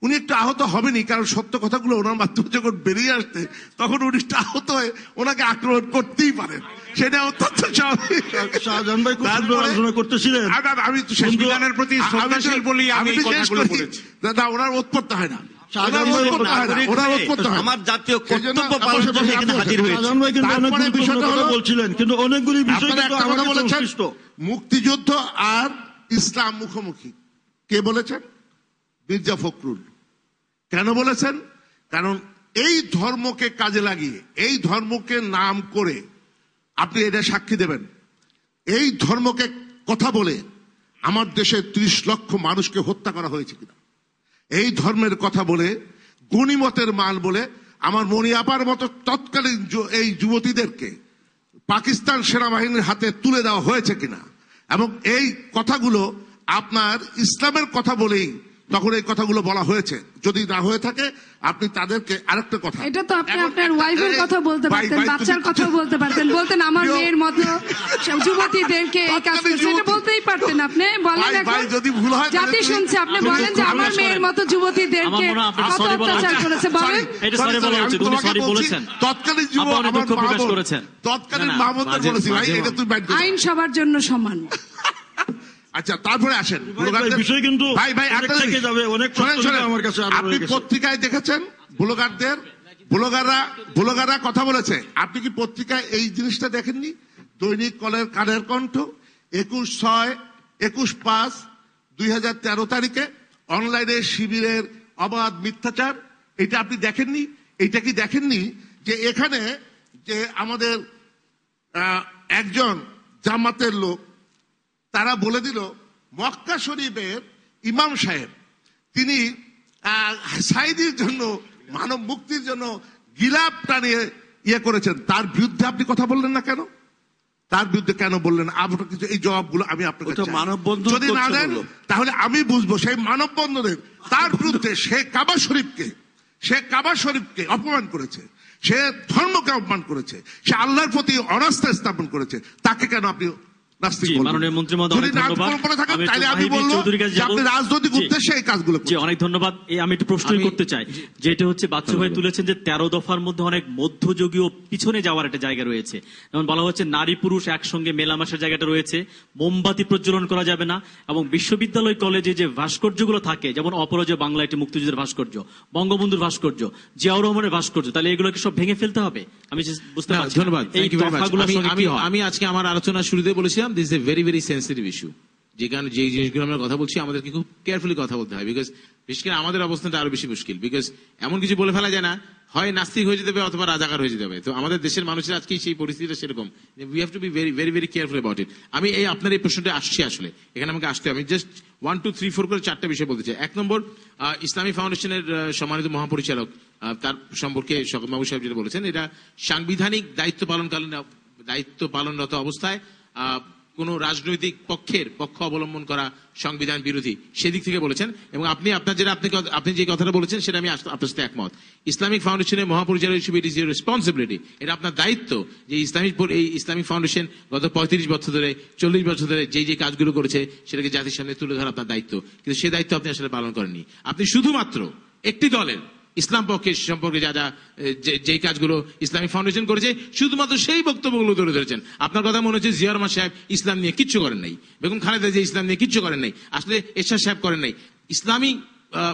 S5: উনি একটু আহত হবেনই, কারণ সত্য কথাগুলো ওনার মাধ্যমে যখন বেরিয়ে আসতে, তখন উনি একটু আহত হয়ে ওনাকে আক্রমণ করতেই পারেন, সেটা অত্যন্ত স্বাভাবিক।
S6: শাহজাহান ভাই আলোচনা করতেছিলেন,
S4: আমি সংবিধানের প্রতি শ্রদ্ধাশীল বলি আমি কথাগুলো বলেছি।
S5: দাদা, ওনার উৎপত্তি হয় না।
S6: শাহজাহান ভাই
S3: আমার জাতীয় কর্তব্য পালন
S5: সেজন্য
S3: করে এখানে হাজির হয়েছে।
S6: শাহজাহান ভাই কিন্তু
S5: তারপরে
S6: অনেকগুলো বিষয়
S5: বিষয়টা
S6: কথা
S5: হলো-
S6: বলছিলেন, কিন্তু অনেকগুলি বিষয়
S5: আপনারা
S6: কিন্তু
S5: একটা
S6: আমার
S5: কথা
S6: কাছে
S5: বলেছেন,
S6: সংশ্লিষ্ট।
S5: মুক্তিযুদ্ধ আর ইসলাম মুখোমুখি। কে বলেছেন? মির্জা ফখরুল। কেন বলেছেন? কারণ এই ধর্মকে কাজে লাগিয়ে, এই ধর্মকে নাম করে আপনি এটা সাক্ষী দেবেন, এই ধর্মকে কথা বলে আমার দেশে 30 লক্ষ মানুষকে হত্যা করা হয়েছে কিনা, এই ধর্মের কথা বলে গনিমতের মাল বলে আমার মনি আপার মতো তৎকালীন এই যুবতীদেরকে পাকিস্তান সেনাবাহিনীর হাতে তুলে দেওয়া হয়েছে কিনা, এবং এই কথাগুলো আপনার ইসলামের কথা বলেই তখন এই কথাগুলো বলা হয়েছে। যদি না হয়ে থাকে আপনি তাদেরকে আরেকটা কথা,
S7: এটা তো আপনি
S5: এখন
S7: আপনার
S5: একটা-
S7: ওয়াইফের কথা বলতে
S5: ভাই,
S7: পারতেন,
S5: ভাই,
S7: বাচ্চার
S5: তুমি-
S7: কথাও বলতে পারতেন, বলতেন আমার
S5: প্রিয়-
S7: মেয়ের মতো যুবতীদেরকে এই কাজ
S5: তৎকালীন
S7: করছে, এটা
S5: যুবতী-
S7: বলতেই পারতেন আপনি। বলেন
S5: ভাই,
S7: এখন
S5: ভাই, যদি ভুল হয় তাহলে
S7: জাতি
S5: তুমি-
S7: শুনছে, আপনি
S5: তুমি
S7: বলেন যে
S5: ক্ষমা
S7: আমার
S5: করেন।
S7: মেয়ের মতো
S1: আমার
S7: যুবতীদেরকে
S1: মনে হয় আপনি
S7: কত
S1: sorry বলা
S7: অত্যাচার
S1: উচিত।
S7: করেছে বলেন।
S1: এটা sorry বলা উচিত, উনি sorry বলেছেন।
S5: তৎকালীন যুব
S1: আপনি অনেক
S5: আমার
S1: দুঃখ প্রকাশ
S5: মা বোন-
S1: করেছেন।
S5: তৎকালীন
S1: না, না,
S5: মা বোনদের
S11: মাঝে-
S5: বলেছি, ভাই
S11: মাঝে-
S5: এটা তুমি বাইট করো।
S7: আইন সবার জন্য সমান।
S5: আচ্ছা, তারপরে আসেন ব্লগারদের-
S6: বিষয় কিন্তু
S5: ভাই ভাই
S6: অনেক
S5: একটা
S6: থেকে
S5: জিনিস।
S6: যাবে, অনেক
S5: শোনেন,
S6: প্রশ্ন
S5: শোনেন।
S6: আমার কাছে আরো
S5: আপনি
S6: রয়ে গেছে।
S5: পত্রিকায় দেখেছেন ব্লগাররা কথা বলেছে, আপনি কি পত্রিকায় এই জিনিসটা দেখেননি? দৈনিক কালের কণ্ঠ 21/5/2013 তারিখে অনলাইনে শিবিরের অবাধ মিথ্যাচার, এটা আপনি দেখেননি? এটা কি দেখেননি যে এখানে যে আমাদের একজন জামাতের লোক তারা বলে দিল মক্কা শরীফের ইমাম সাহেব তিনি সাইদির জন্য, মানব মুক্তির জন্য গিলাপ টানিয়ে করেছেন, তার বিরুদ্ধে আপনি কথা বললেন না কেন? তার বিরুদ্ধে কেন বললেন? আপনার কিছু এই জবাবগুলো আমি আপনাকে
S9: ওটা
S5: চাই।
S9: মানববন্ধন
S5: যদি না
S9: করছে
S5: দেন
S9: বললো।
S5: তাহলে আমি বুঝবো সেই মানববন্ধনের তার বিরুদ্ধে সে কাবা শরীফকে অপমান করেছে, সে ধর্মকে অপমান করেছে, সে আল্লাহর প্রতি অনাস্থা স্থাপন করেছে, তাকে কেন আপনি নাস্তিক
S1: জি,
S5: বলবেন?
S1: মাননীয় মন্ত্রী মহোদয়,
S5: যদি
S1: অনেক
S5: না
S1: ধন্যবাদ।
S5: কল্পনা থাকেন
S1: আমি একটু
S5: তাহলে আমি
S1: মাহিবী
S5: বলবো
S1: চৌধুরীর কাছে
S5: যে
S1: যাবো।
S5: আপনি রাজনৈতিক
S1: জি।
S5: উদ্দেশ্যে এই কাজগুলো
S1: জি,
S5: করছেন।
S1: অনেক ধন্যবাদ। আমি একটু প্রশ্নই করতে চাই, যেটা হচ্ছে বাচ্চু ভাই তুলেছেন যে 13 দফার মধ্যে অনেক মধ্যযুগীয় পিছনে যাওয়ার একটা জায়গা রয়েছে। যেমন বলা হচ্ছে নারী পুরুষ একসঙ্গে মেলামেশার জায়গাটা রয়েছে, মোমবাতি প্রজ্বলন করা যাবে না, এবং বিশ্ববিদ্যালয় কলেজে যে ভাস্কর্যগুলো থাকে, যেমন অপরাজয় বাংলা একটি মুক্তিযুদ্ধের ভাস্কর্য, বঙ্গবন্ধুর ভাস্কর্য, জিয়াউর রহমানের ভাস্কর্য, তাহলে এগুলোকে সব ভেঙে ফেলতে হবে? আমি বুঝতে
S11: না,
S1: পারছি না।
S11: ধন্যবাদ।
S1: এই
S11: Thank you very much.
S1: দফাগুলোর সঙ্গে কি হয়?
S11: আমি আজকে আমার আলোচনা শুরুতে বলেছিলাম this is a very very sensitive issue. যেখানে যে জিনিসগুলো আমরা কথা বলছি আমাদেরকে খুব কেয়ারফুলি কথা বলতে হয়, বিকজ বিশেষ করে আমাদের অবস্থানটা আরো বেশি মুশকিল, বিকজ এমন কিছু বলে ফেলা যায় না, হয় নাস্তিক হয়ে যেতে হবে অথবা রাজাকার হয়ে যেতে হবে। তো আমাদের দেশের মানুষের আজকে সেই পরিস্থিতিটা সেরকম, we have to be very very very careful about it. আমি আপনার এই প্রশ্নটা আসছি, আসলে এখানে আমাকে আসতে হবে। আমি জাস্ট 1, 2, 3, 4 করে 4টা বিষয় বলতে চাই। 1 নম্বর, ইসলামী ফাউন্ডেশনের সম্মানিত মহাপরিচালক তার সম্পর্কে শওকত মাহবুব সাহেব যেটা বলেছেন, এটা সাংবিধানিক দায়িত্ব পালনরত অবস্থায় কোন রাজনৈতিক পক্ষ অবলম্বন করা সংবিধান বিরোধী, সেদিক থেকে বলেছেন। এবং আপনি যে কথাটা বলেছেন সেটা আমি আপনার সাথে একমত। ইসলামিক ফাউন্ডেশনের মহাপরিচালক হিসেবে ইট ইজ ইউর রেসপন্সিবিলিটি, এটা আপনার দায়িত্ব যে ইসলামিক ফাউন্ডেশন গত 35 বছর ধরে 40 বছর ধরে যে কাজগুলো করেছে সেটাকে জাতির সামনে তুলে ধরা আপনার দায়িত্ব, কিন্তু সেই দায়িত্ব আপনি আসলে পালন করেননি। আপনি শুধুমাত্র একটি দলের ইসলাম পক্ষের সম্পর্কে যে কাজগুলো ইসলামিক ফাউন্ডেশন করেছে শুধুমাত্র সেই বক্তব্যগুলো তুলে ধরেছেন। আপনার কথা মনে হচ্ছে জিয়া রহমান সাহেব ইসলাম নিয়ে কিচ্ছু করেন নাই, বেগম খালেদা জিয়া ইসলাম নিয়ে কিচ্ছু করেন নাই, আসলে এরশাদ সাহেব করেন নাই। ইসলামী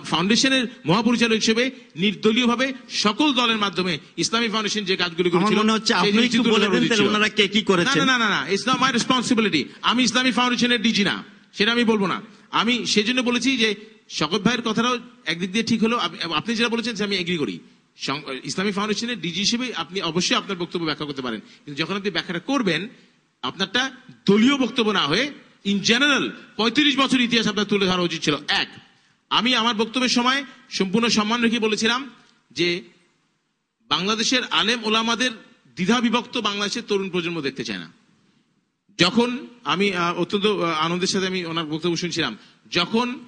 S11: ফাউন্ডেশনের মহাপরিচালক হিসেবে নির্দলীয়ভাবে সকল দলের মাধ্যমে ইসলামী ফাউন্ডেশন যে কাজগুলো
S3: আমার মনে হচ্ছে আপনি একটু বলে দেন তাহলে ওনারা কে কি করেছেন।
S11: না, ইটস নট মাই রেসপন্সিবিলিটি। আমি ইসলামী ফাউন্ডেশনের ডিজি না, সেটা আমি বলবো না। আমি সেজন্য বলেছি যে শওকত ভাইয়ের কথাটাও একদিক দিয়ে ঠিক হলো, আপনি যেটা বলেছেন আমি এগ্রি করি। ইসলামী ফাউন্ডেশনের ডিজি হিসেবে আপনি অবশ্যই আপনার বক্তব্য ব্যাখ্যা করতে পারেন, কিন্তু যখন আপনি ব্যাখ্যাটা করবেন আপনারটা দলীয় বক্তব্য না হয়ে ইন জেনারেল 35 বছর ইতিহাস আপনার তুলে ধরা উচিত ছিল। আমি আমার বক্তব্যের সময় সম্পূর্ণ সম্মান রেখে বলেছিলাম যে বাংলাদেশের আলেম ওলামাদের দ্বিধা বিভক্ত বাংলাদেশের তরুণ প্রজন্ম দেখতে চায় না। যখন আমি অত্যন্ত আনন্দের সাথে আমি ওনার বক্তব্য শুনছিলাম, যখন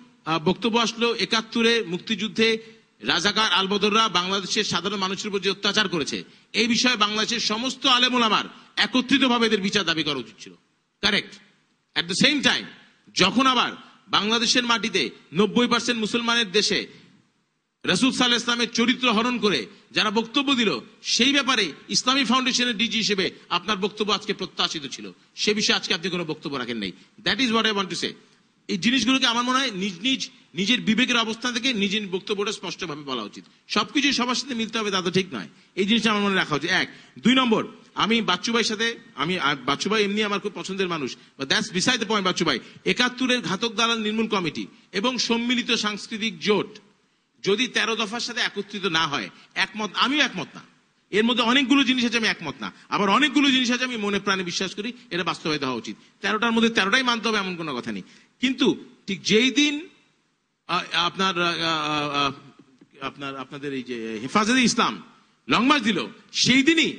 S11: বক্তব্য আসলো 71-এ মুক্তিযুদ্ধে রাজাকার আলবদররা বাংলাদেশের সাধারণ মানুষের উপর যে অত্যাচার করেছে এই বিষয়ে বাংলাদেশের সমস্ত আলেম ওলামার একত্রিতভাবে এদের বিচার দাবি করা উচিত ছিল, correct. At the same time যখন আবার বাংলাদেশের মাটিতে 90% মুসলমানের দেশে রাসূল সাল্লাল্লাহু আলাইহি ওয়াসাল্লামের চরিত্র হরণ করে যারা বক্তব্য দিল সেই ব্যাপারে ইসলামী ফাউন্ডেশনের ডিজি হিসেবে আপনার বক্তব্য আজকে প্রত্যাশিত ছিল, সে বিষয়ে আজকে আপনি কোনো বক্তব্য রাখেন নাই। That is what I want to say. এই জিনিসগুলোকে আমার মনে হয় নিজের বিবেকের অবস্থান থেকে নিজের বক্তব্যটা স্পষ্টভাবে বলা উচিত। সবকিছু সবার সাথে মিলতে হবে তা তো ঠিক নয়, এই জিনিসটা আমার মনে রাখা উচিত। 1 2 নম্বর, আমি বাচ্চু ভাইয়ের সাথে বাচ্চু ভাই এমনি আমার খুব পছন্দের মানুষ, that's beside the point. Bachchu ভাই 71-এর ঘাতক দালাল নির্মূল কমিটি এবং সম্মিলিত সাংস্কৃতিক জোট যদি 13 দফার সাথে একত্রিত না হয়, আমিও একমত না। এর মধ্যে অনেকগুলো জিনিস আছে আমি একমত না, আবার অনেকগুলো জিনিস আছে আমি মনে প্রাণে বিশ্বাস করি এটা বাস্তবায়িত হওয়া উচিত। 13টার মধ্যে 13টাই মানতে হবে এমন কোনো কথা নেই। কিন্তু ঠিক যেই দিন আপনাদের এই যে হেফাজতে ইসলাম লং মার্চ দিল, সেই দিনই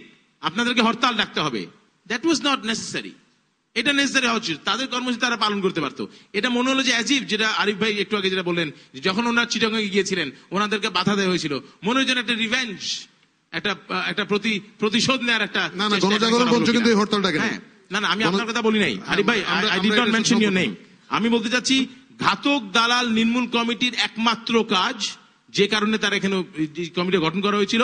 S11: আপনাদেরকে হরতাল ডাকতে হবে। That was not necessary. এটা নেসেসারি হওয়া উচিত, তাদের কর্মসূচি তারা পালন করতে পারতো। এটা মনে হলো যে অ্যাজিভ, যেটা আরিফ ভাই একটু আগে যেটা বললেন, যখন ওনারা চিটাগাং গিয়েছিলেন ওনাদেরকে বাধা দেওয়া হয়েছিল, মনে হয় যেন একটা রিভেঞ্জ, একটা প্রতিশোধ নেওয়ার একটা
S10: গণজাগরণ মঞ্চ কিন্তু এই হরতালটাকে
S11: না আমি আপনার কথা বলি নাই আরিফ ভাই, I did not mention your name. আমি বলতে চাচ্ছি ঘাতক দালাল নির্মূল কমিটির একমাত্র কাজ, যে কারণে তারা এখানে কমিটি গঠন করা হয়েছিল,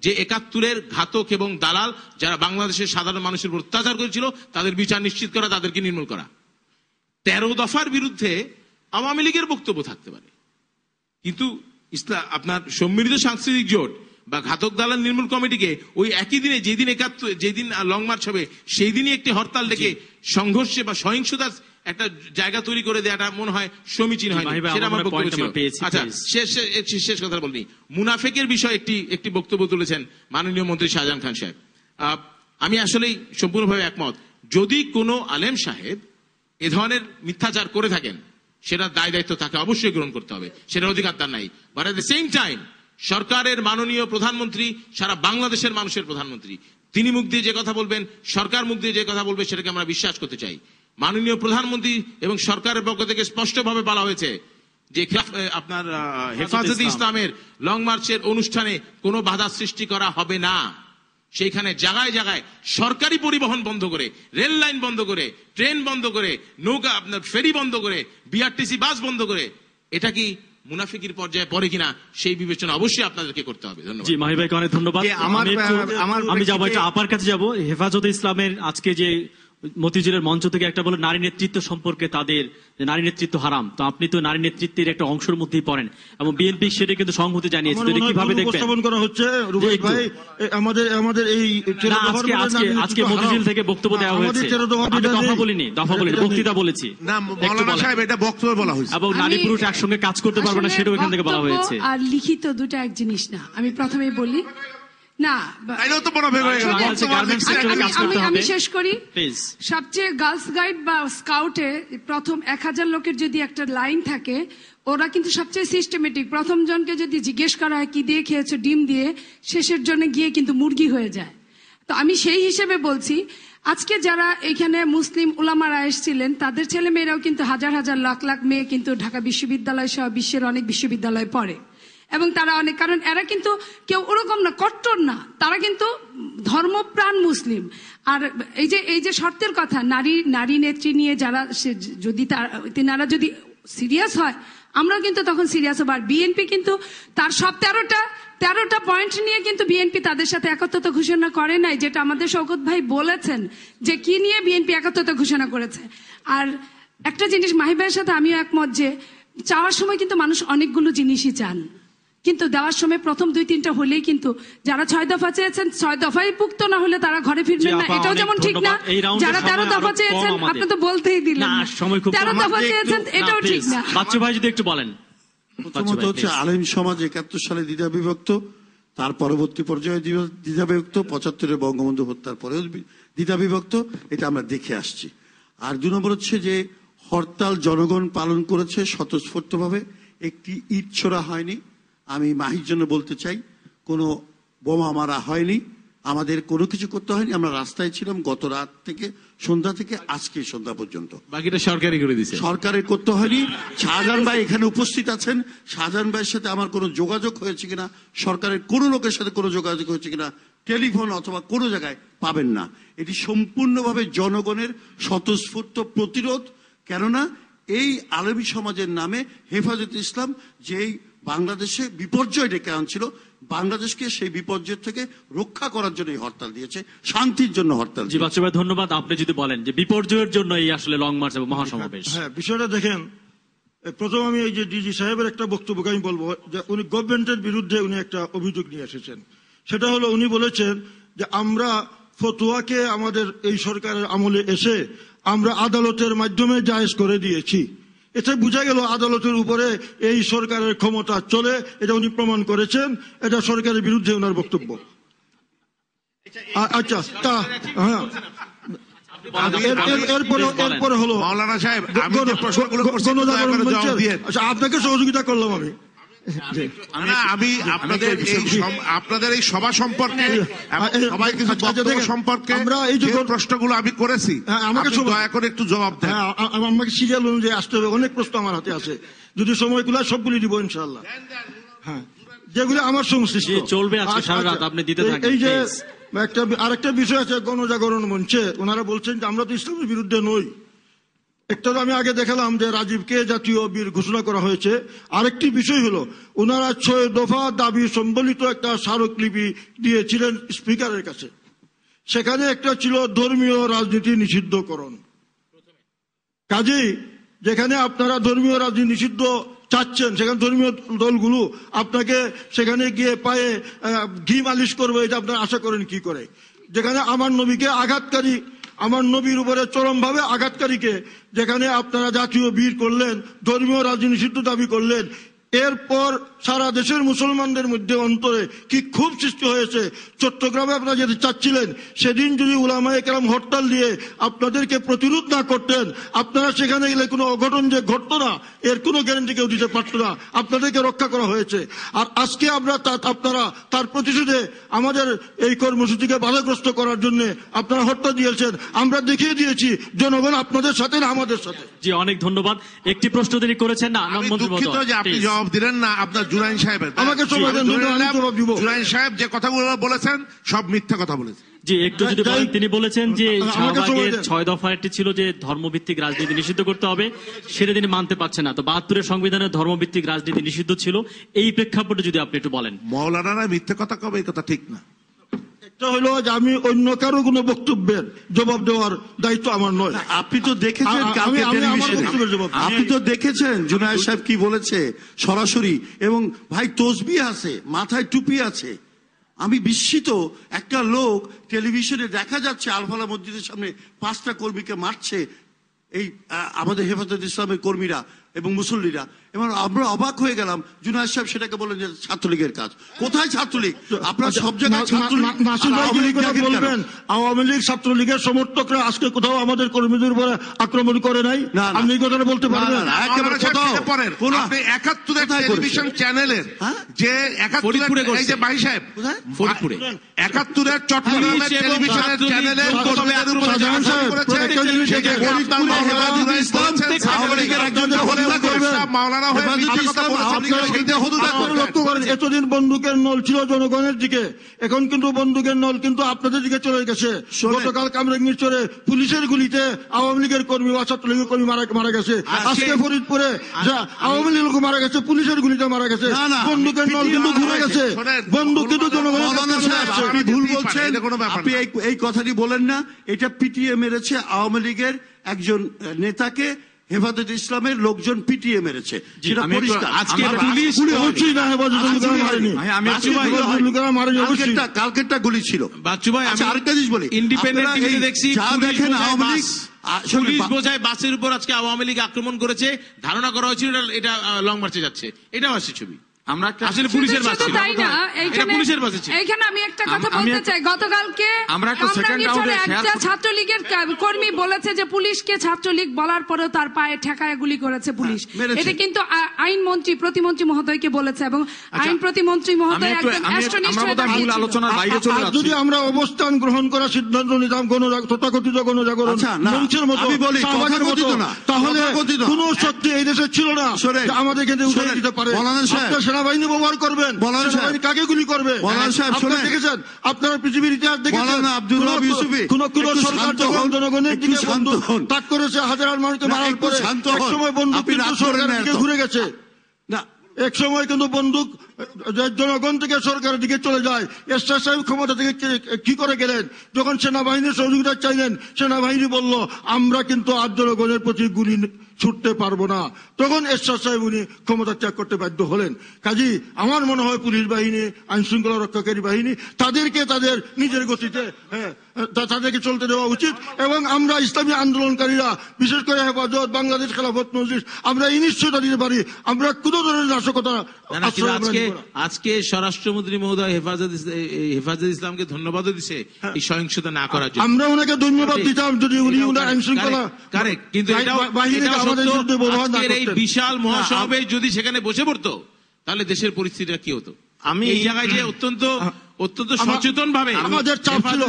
S11: যে 71-এর ঘাতক এবং দালাল যারা বাংলাদেশের সাধারণ মানুষের উপর অত্যাচার করেছিল তাদের বিচার নিশ্চিত করা, তাদেরকে নির্মূল করা। 13 দফার বিরুদ্ধে আওয়ামী লীগের বক্তব্য থাকতে পারে, কিন্তু আপনার সম্মিলিত সাংস্কৃতিক জোট বা ঘাতক দালাল নির্মূল কমিটিকে ওই একই দিনে যেদিন লং মার্চ হবে সেই দিনই একটি হরতাল ডেকে সংঘর্ষে বা সহিংসতার একটা জায়গা তৈরি করে দেওয়াটা মনে হয় সমীচীন হয়। সেটা আমার বক্তব্য ছিল। আচ্ছা, শেষ কথা বলিনি। মুনাফেকের বিষয়ে একটি বক্তব্য তুলেছেন মাননীয় মন্ত্রী শাহজাহান খান সাহেব। আমি আসলেই সম্পূর্ণভাবে একমত। যদি কোনো আলেম সাহেব এ ধরনের মিথ্যাচার করে থাকেন, সেটা দায় দায়িত্ব তাকে অবশ্যই গ্রহণ করতে হবে, সেটার অধিকার তার নাই। But at the same time সরকারের মাননীয় প্রধানমন্ত্রী, সারা বাংলাদেশের মানুষের প্রধানমন্ত্রী, তিনি মুখ দিয়ে যে কথা বলবেন, সরকার মুখ দিয়ে যে কথা বলবে, সেটাকে আমরা বিশ্বাস করতে চাই। মাননীয় প্রধানমন্ত্রী এবং সরকারের পক্ষ থেকে স্পষ্টভাবে বলা হয়েছে যে আপনার হেফাজতে ইসলামের লং মার্চের অনুষ্ঠানে কোনো বাধা সৃষ্টি করা হবে না। সেইখানে জায়গায় জায়গায় সরকারি পরিবহন বন্ধ করে, রেল লাইন বন্ধ করে, ট্রেন বন্ধ করে, নৌকা আপনার ফেরি বন্ধ করে, বিআরটিসি বাস বন্ধ করে, এটা কি মুনাফিকির পর্যায়ে পড়ে কিনা সেই বিবেচনা অবশ্যই আপনাদেরকে করতে হবে। ধন্যবাদ।
S1: জি মাহি ভাইকে অনেক ধন্যবাদ। আমি যাবো একটা আপার কাছে যাবো। হেফাজতে ইসলামের আজকে যে মতিঝিলের মঞ্চ থেকে একটা বলে নারী নেতৃত্ব সম্পর্কে, তাদের নারী নেতৃত্ব হারাম, তো আপনি তো নারী নেতৃত্বের একটা অংশের মধ্যেই পড়েন এবং বিএনপি সেটা কিন্তু সংহতি জানিয়েছে, কিভাবে দেখবেন?
S6: উপস্থাপন করা হচ্ছে রুবাই ভাই, আমাদের এই
S1: আজকে মতিঝিল থেকে বক্তব্য দেওয়া হয়েছে। দফা বলিনি, বক্তৃতা বলেছি
S5: না মাওলানা সাহেব, এটা বক্তব্য বলা হয়েছে।
S1: এবং নারী পুরুষ একসঙ্গে কাজ করতে পারবে না, সেটাও এখান থেকে বলা হয়েছে।
S7: আর লিখিত দুটো এক জিনিস না, আমি প্রথমেই বলি না। আমি শেষ করি। সবচেয়ে গার্লস গাইড বা স্কাউটে প্রথম 1000 লোকের যদি একটা লাইন থাকে, ওরা কিন্তু সবচেয়ে সিস্টেমেটিক। প্রথম জনকে যদি জিজ্ঞেস করা হয় কি দিয়ে খেয়েছো, ডিম দিয়ে, শেষের জন্য গিয়ে কিন্তু মুরগি হয়ে যায়। তো আমি সেই হিসেবে বলছি, আজকে যারা এখানে মুসলিম উলামারা এসেছিলেন, তাদের ছেলে মেয়েরাও কিন্তু হাজার হাজার লাখ লাখ মেয়ে কিন্তু ঢাকা বিশ্ববিদ্যালয় সহ বিশ্বের অনেক বিশ্ববিদ্যালয়ে পড়ে, এবং তারা অনেক, কারণ এরা কিন্তু কেউ ওরকম না, কট্টর না, তারা কিন্তু ধর্মপ্রাণ মুসলিম। আর এই যে শর্তের কথা, নারী নেত্রী নিয়ে যারা, যদি তেনারা যদি সিরিয়াস হয়, আমরা কিন্তু তখন সিরিয়াস হব। আর বিএনপি কিন্তু তার সব 13টা পয়েন্ট নিয়ে কিন্তু বিএনপি তাদের সাথে একত্রতা ঘোষণা করে নাই, যেটা আমাদের শওকত ভাই বলেছেন যে কি নিয়ে বিএনপি একত্রতা ঘোষণা করেছে। আর একটা জিনিস মাহি ভাইয়ের সাথে আমিও একমত যে চাওয়ার সময় কিন্তু মানুষ অনেকগুলো জিনিসই চান, কিন্তু দেওয়ার সময় প্রথম 2-3টা হলেই কিন্তু যারা 6 দফা চেয়েছেন 6 দফাই পুক্ত না হলে তারা ঘরে ফিরবেন না, এটাও যেমন ঠিক না। যারা 13 দফা চেয়েছেন, আপনি তো বলতেই দিলেন 13 দফা চেয়েছেন, এটাও ঠিক না।
S1: বাচ্চু ভাই যদি একটু বলেন।
S9: প্রথমত হচ্ছে আলেম সমাজ 71 সালে দ্বিধা বিভক্ত, তার পরবর্তী পর্যায়ে দ্বিধা বিভক্ত, 75-এর বঙ্গবন্ধু হত্যার পরেও দ্বিধা বিভক্ত, এটা আমরা দেখে আসছি। আর 2 নম্বর হচ্ছে যে হরতাল জনগণ পালন করেছে স্বতঃস্ফূর্তভাবে, একটি ইট ছোড়া হয়নি। আমি মাহির জন্য বলতে চাই, কোনো বোমা মারা হয়নি, আমাদের কোনো কিছু করতে হয়নি। আমরা রাস্তায় ছিলাম গত রাত থেকে, সন্ধ্যা থেকে আজকে সন্ধ্যা পর্যন্ত।
S11: বাকিটা সরকারই করে দিয়েছে,
S9: সরকারের করতে হয়নি। শাহজাহান ভাই এখানে উপস্থিত আছেন, শাহজাহান ভাইয়ের সাথে আমার কোনো যোগাযোগ হয়েছে কিনা, সরকারের কোনো লোকের সাথে কোনো যোগাযোগ হয়েছে কিনা, টেলিফোন অথবা কোনো জায়গায় পাবেন না। এটি সম্পূর্ণভাবে জনগণের স্বতঃস্ফূর্ত প্রতিরোধ। কেননা এই আলেমী সমাজের নামে হেফাজতে ইসলাম যেই বাংলাদেশে বিপর্যয় ডেকে আনছিল, বাংলাদেশকে সেই বিপর্যয় থেকে রক্ষা করার জন্য হরতাল দিয়েছে, শান্তির জন্য হরতাল।
S1: জি বাচ্চু ভাই ধন্যবাদ। আপনি যদি বলেন যে বিপর্যয়ের জন্য এই আসলে লং মার্চ এবং মহাসমাবেশ।
S6: হ্যাঁ, বিষয়টা দেখেন, প্রথম আমি এই যে ডিজি সাহেবের একটা বক্তব্যকে আমি বলবো যে উনি গভর্নমেন্টের বিরুদ্ধে উনি একটা অভিযোগ নিয়ে এসেছেন। সেটা হলো উনি বলেছেন যে আমরা ফতোয়াকে আমাদের এই সরকারের আমলে এসে আমরা আদালতের মাধ্যমে জায়েজ করে দিয়েছি। এটা বোঝা গেল আদালতের উপরে এই সরকারের ক্ষমতা চলে, এটা উনি প্রমাণ করেছেন। এটা সরকারের বিরুদ্ধে ওনার বক্তব্য। আচ্ছা, হ্যাঁ, এরপরে হলো
S5: মাওলানা সাহেব, আমি যে প্রশ্নগুলো করছি
S6: আচ্ছা, আপনাকে সহযোগিতা করলাম আমি।
S5: আমি আপনাদের এই সভা সম্পর্কে সবাই কিছু বক্তব্য সম্পর্কে আমরা এই যে প্রশ্নগুলো আমি করেছি, আমাকে দয়া করে একটু জবাব দেন।
S6: আমাকে সিরিয়াল অনুযায়ী আসতে হবে, অনেক প্রশ্ন আমার হাতে আছে, যদি সময়গুলো সবগুলি দিব ইনশাআল্লাহ। হ্যাঁ, যেগুলো আমার সংশ্লিষ্ট
S1: চলবে আজকে সারা রাত, আপনি দিতে থাকেন।
S6: এই যে আরেকটা বিষয় আছে গণজাগরণ মঞ্চে, ওনারা বলছেন যে আমরা তো ইসলামের বিরুদ্ধে নই। একটা তো আমি আগে দেখালাম যে রাজীবকে জাতীয় বীর ঘোষণা করা হয়েছে। আরেকটি বিষয় হলো ওনারা 6 দফা দাবি সম্বলিত একটা স্মারকলিপি দিয়েছিলেন স্পিকারের কাছে। সেখানে একটা ছিল ধর্মীয় রাজনীতি নিষিদ্ধকরণ। কাজেই যেখানে আপনারা ধর্মীয় রাজনীতি নিষিদ্ধ চাচ্ছেন, সেখানে ধর্মীয় দলগুলো আপনাকে সেখানে গিয়ে পায়ে ঘি মালিশ করবে, এটা আপনারা আশা করেন কি করে? যেখানে আমার নবীকে আঘাতকারী, আমার নবীর উপরে চরমভাবে আঘাতকারীকে যেখানে আপনারা জাতীয় বীর করলেন, ধর্মীয় রাজনীতি নিষিদ্ধ দাবি করলেন, এরপর সারা দেশের মুসলমানদের মধ্যে অন্তরে কি খুব সৃষ্টি হয়েছে। চট্টগ্রামে আপনারা যেতে চাচ্ছিলেন, সেদিন যদি উলামায়ে কেরাম হরতাল দিয়ে আপনাদেরকে প্রতিরোধ না করতেন, আপনারা সেখানে গেলে কোনো অঘটন যে ঘটতো না এর কোনো গ্যারান্টি কেউ দিতে পারতো না। আপনাদেরকে রক্ষা করা হয়েছে। আর আজকে আপনারা তার প্রতিশোধে আমাদের এই কর্মসূচিকে বাধাগ্রস্ত করার জন্য আপনারা হরতাল দিয়েছেন। আমরা দেখিয়ে দিয়েছি জনগণ আপনাদের সাথে না আমাদের সাথে।
S1: জি, অনেক ধন্যবাদ। একটি প্রশ্ন তিনি করেছেন না,
S5: দুঃখিত যে আপনি জবাব দিলেন না আপনার জুরাইন সাহেবের।
S6: আমাকে
S5: জুরাইন সাহেব যে কথাগুলো বলেছেন সব মিথ্যা কথা বলেছেন।
S1: জি, একটু যদি বলেন। তিনি বলেছেন যে শাহবাগের 6 দফা একটি ছিল যে ধর্মভিত্তিক রাজনীতি নিষিদ্ধ করতে হবে, সেটা তিনি মানতে পারছেন না। তো 72-এর সংবিধানে ধর্মভিত্তিক রাজনীতি নিষিদ্ধ ছিল, এই প্রেক্ষাপটে যদি আপনি একটু বলেন।
S5: মাওলানারা মিথ্যা কথা কবে, এই কথা ঠিক না।
S6: একটা হলো যে আমি অন্য কারো কোনো বক্তব্যের জবাব দেওয়ার দায়িত্ব আমার নয়।
S9: আপনি তো দেখেছেন কালকে টেলিভিশনে, আপনি তো দেখেছেন জুনায়েদ সাহেব কি বলেছে সরাসরি। এবং ভাই তসবিহ আছে, মাথায় টুপি আছে। আমি বিস্মিত, একটা লোক টেলিভিশনে দেখা যাচ্ছে আলফালা মসজিদের সামনে 5টা কর্মীকে মারছে এই আমাদের হেফাজত ইসলামের কর্মীরা এবং মুসল্লিরা, এবং আমরা অবাক হয়ে গেলাম। জুনায়েদ সাহেব সেটাকে বলেন যে ছাত্রলীগের কাজ। কোথায় ছাত্রলীগ? আপনারা সব জায়গায়
S6: বলবেন আওয়ামী লীগ ছাত্রলীগের সমর্থকরা আজকে কোথাও আমাদের কর্মীদের উপরে আক্রমণ করে নাই? আপনি এই কথাটা বলতে পারবেন?
S5: একেবারে কোথাও 71 টেলিভিশন চ্যানেলের যে 71 এই যে ভাই সাহেব ফরিদপুরে 71 চট্টগ্রামের টেলিভিশনের চ্যানেলের কর্মীদের উপরে
S6: এতদিন বন্দুকের নল ছিল জনগণের দিকে, এখন কিন্তু বন্দুকের নল কিন্তু আপনাদের দিকে চলে গেছে। গতকাল কামরাঙ্গীরচরে পুলিশের গুলিতে আওয়ামী লীগের কর্মী বা ছাত্রলীগের কর্মী মারা গেছে। আজকে ফরিদপুরে আওয়ামী লীগ লোক মারা গেছে, পুলিশের গুলিতে মারা গেছে। বন্দুকের নল কিন্তু ঘুরে গেছে, বন্দুক কিন্তু জনগণের।
S9: আপনি ভুল বলছেন, আপনি এই কথাটি বলেন না। এটা পিটিয়ে মেরেছে আওয়ামী লীগের একজন নেতাকে, হেফাজত ইসলামের লোকজন পিটিয়ে মেরেছে, সেটা পরিষ্কার। কালকেরটা গুলি ছিল। আরেকটা জিনিস বলি, যা দেখেন আওয়ামী লীগ
S11: পুলিশ বোঝায় বাসের উপর আজকে আওয়ামী লীগ আক্রমণ করেছে, ধারণা করা হয়েছিল এটা লং মার্চে যাচ্ছে। এটাও আসছে ছবি। আমরা আসলে পুলিশের বাস ছিল, এটা পুলিশের বাস ছিল।
S7: এইখানে আমি একটা কথা বলতে চাই। গতকালকে একটা ছাত্রলীগের কর্মী বলেছে যে পুলিশকে ছাত্রলীগ বলার পরেও তার পায়ে ঠেকায় গুলি করেছে পুলিশ। এটা কিন্তু আইনমন্ত্রী প্রতিমন্ত্রী মহোদয়কে বলেছে, এবং আইন প্রতিমন্ত্রী মহোদয় একদম
S6: যদি আমরা অবস্থান গ্রহণ করার সিদ্ধান্ত নিতাম তথাকথিত গণজাগরণ মঞ্চের মতো, তাহলে কোন শক্তি এই দেশে ছিল না আমাদের কিন্তু উঠে দিতে পারে। সেনাবাহিনী ব্যবহার করবেন, সেনাবাহিনী কাকে গুলি করবে? আপনারা দেখেছেন, আপনারা পৃথিবীর ইতিহাস দেখেছেন, কোন সরকার যখন জনগণের দিকে তাক করেছে, হাজার মানুষকে মারার পরে একসময় বন্দুক সরকারের দিকে ঘুরে গেছে। এক সময় কিন্তু বন্দুক জনগণ থেকে সরকারের দিকে চলে যায়। এরশাদ সাহেব ক্ষমতা থেকে কি করে গেলেন? যখন সেনাবাহিনীর সহযোগিতা চাইলেন, সেনাবাহিনী বলল আমরা কিন্তু আর জনগণের প্রতি গুলি ছুটতে পারবো না। তখন এরশাদ সাহেব উনি ক্ষমতা ত্যাগ করতে বাধ্য হলেন। কাজী আমার মনে হয় পুলিশ বাহিনী, আইন শৃঙ্খলা রক্ষাকারী বাহিনী তাদেরকে তাদের নিজের গতিতে তাদেরকে চলতে দেওয়া উচিত। এবং আমরা ইসলামী আন্দোলনকারীরা, বিশেষ করে হেফাজত, বাংলাদেশ খেলাফত মজলিস, আমরা এই নিশ্চয়তা দিতে পারি আমরা কোনো ধরনের নাশকতা
S11: আজকে স্বরাষ্ট্রমন্ত্রী মহোদয় হেফাজত ইসলামকে ধন্যবাদও দিছে এই সহিংসতা না করার জন্য।
S6: আমরা ওনাকে ধন্যবাদ দিতাম যদি উনি ওনার আইন শৃঙ্খলা
S11: কিন্তু এই বিশাল মহাসমাবেশ যদি সেখানে বসে পড়তো তাহলে দেশের পরিস্থিতিটা কি হতো? আমি এই জায়গায় যে অত্যন্ত সচেতন ভাবে
S6: আমাদের চাপ ছিল,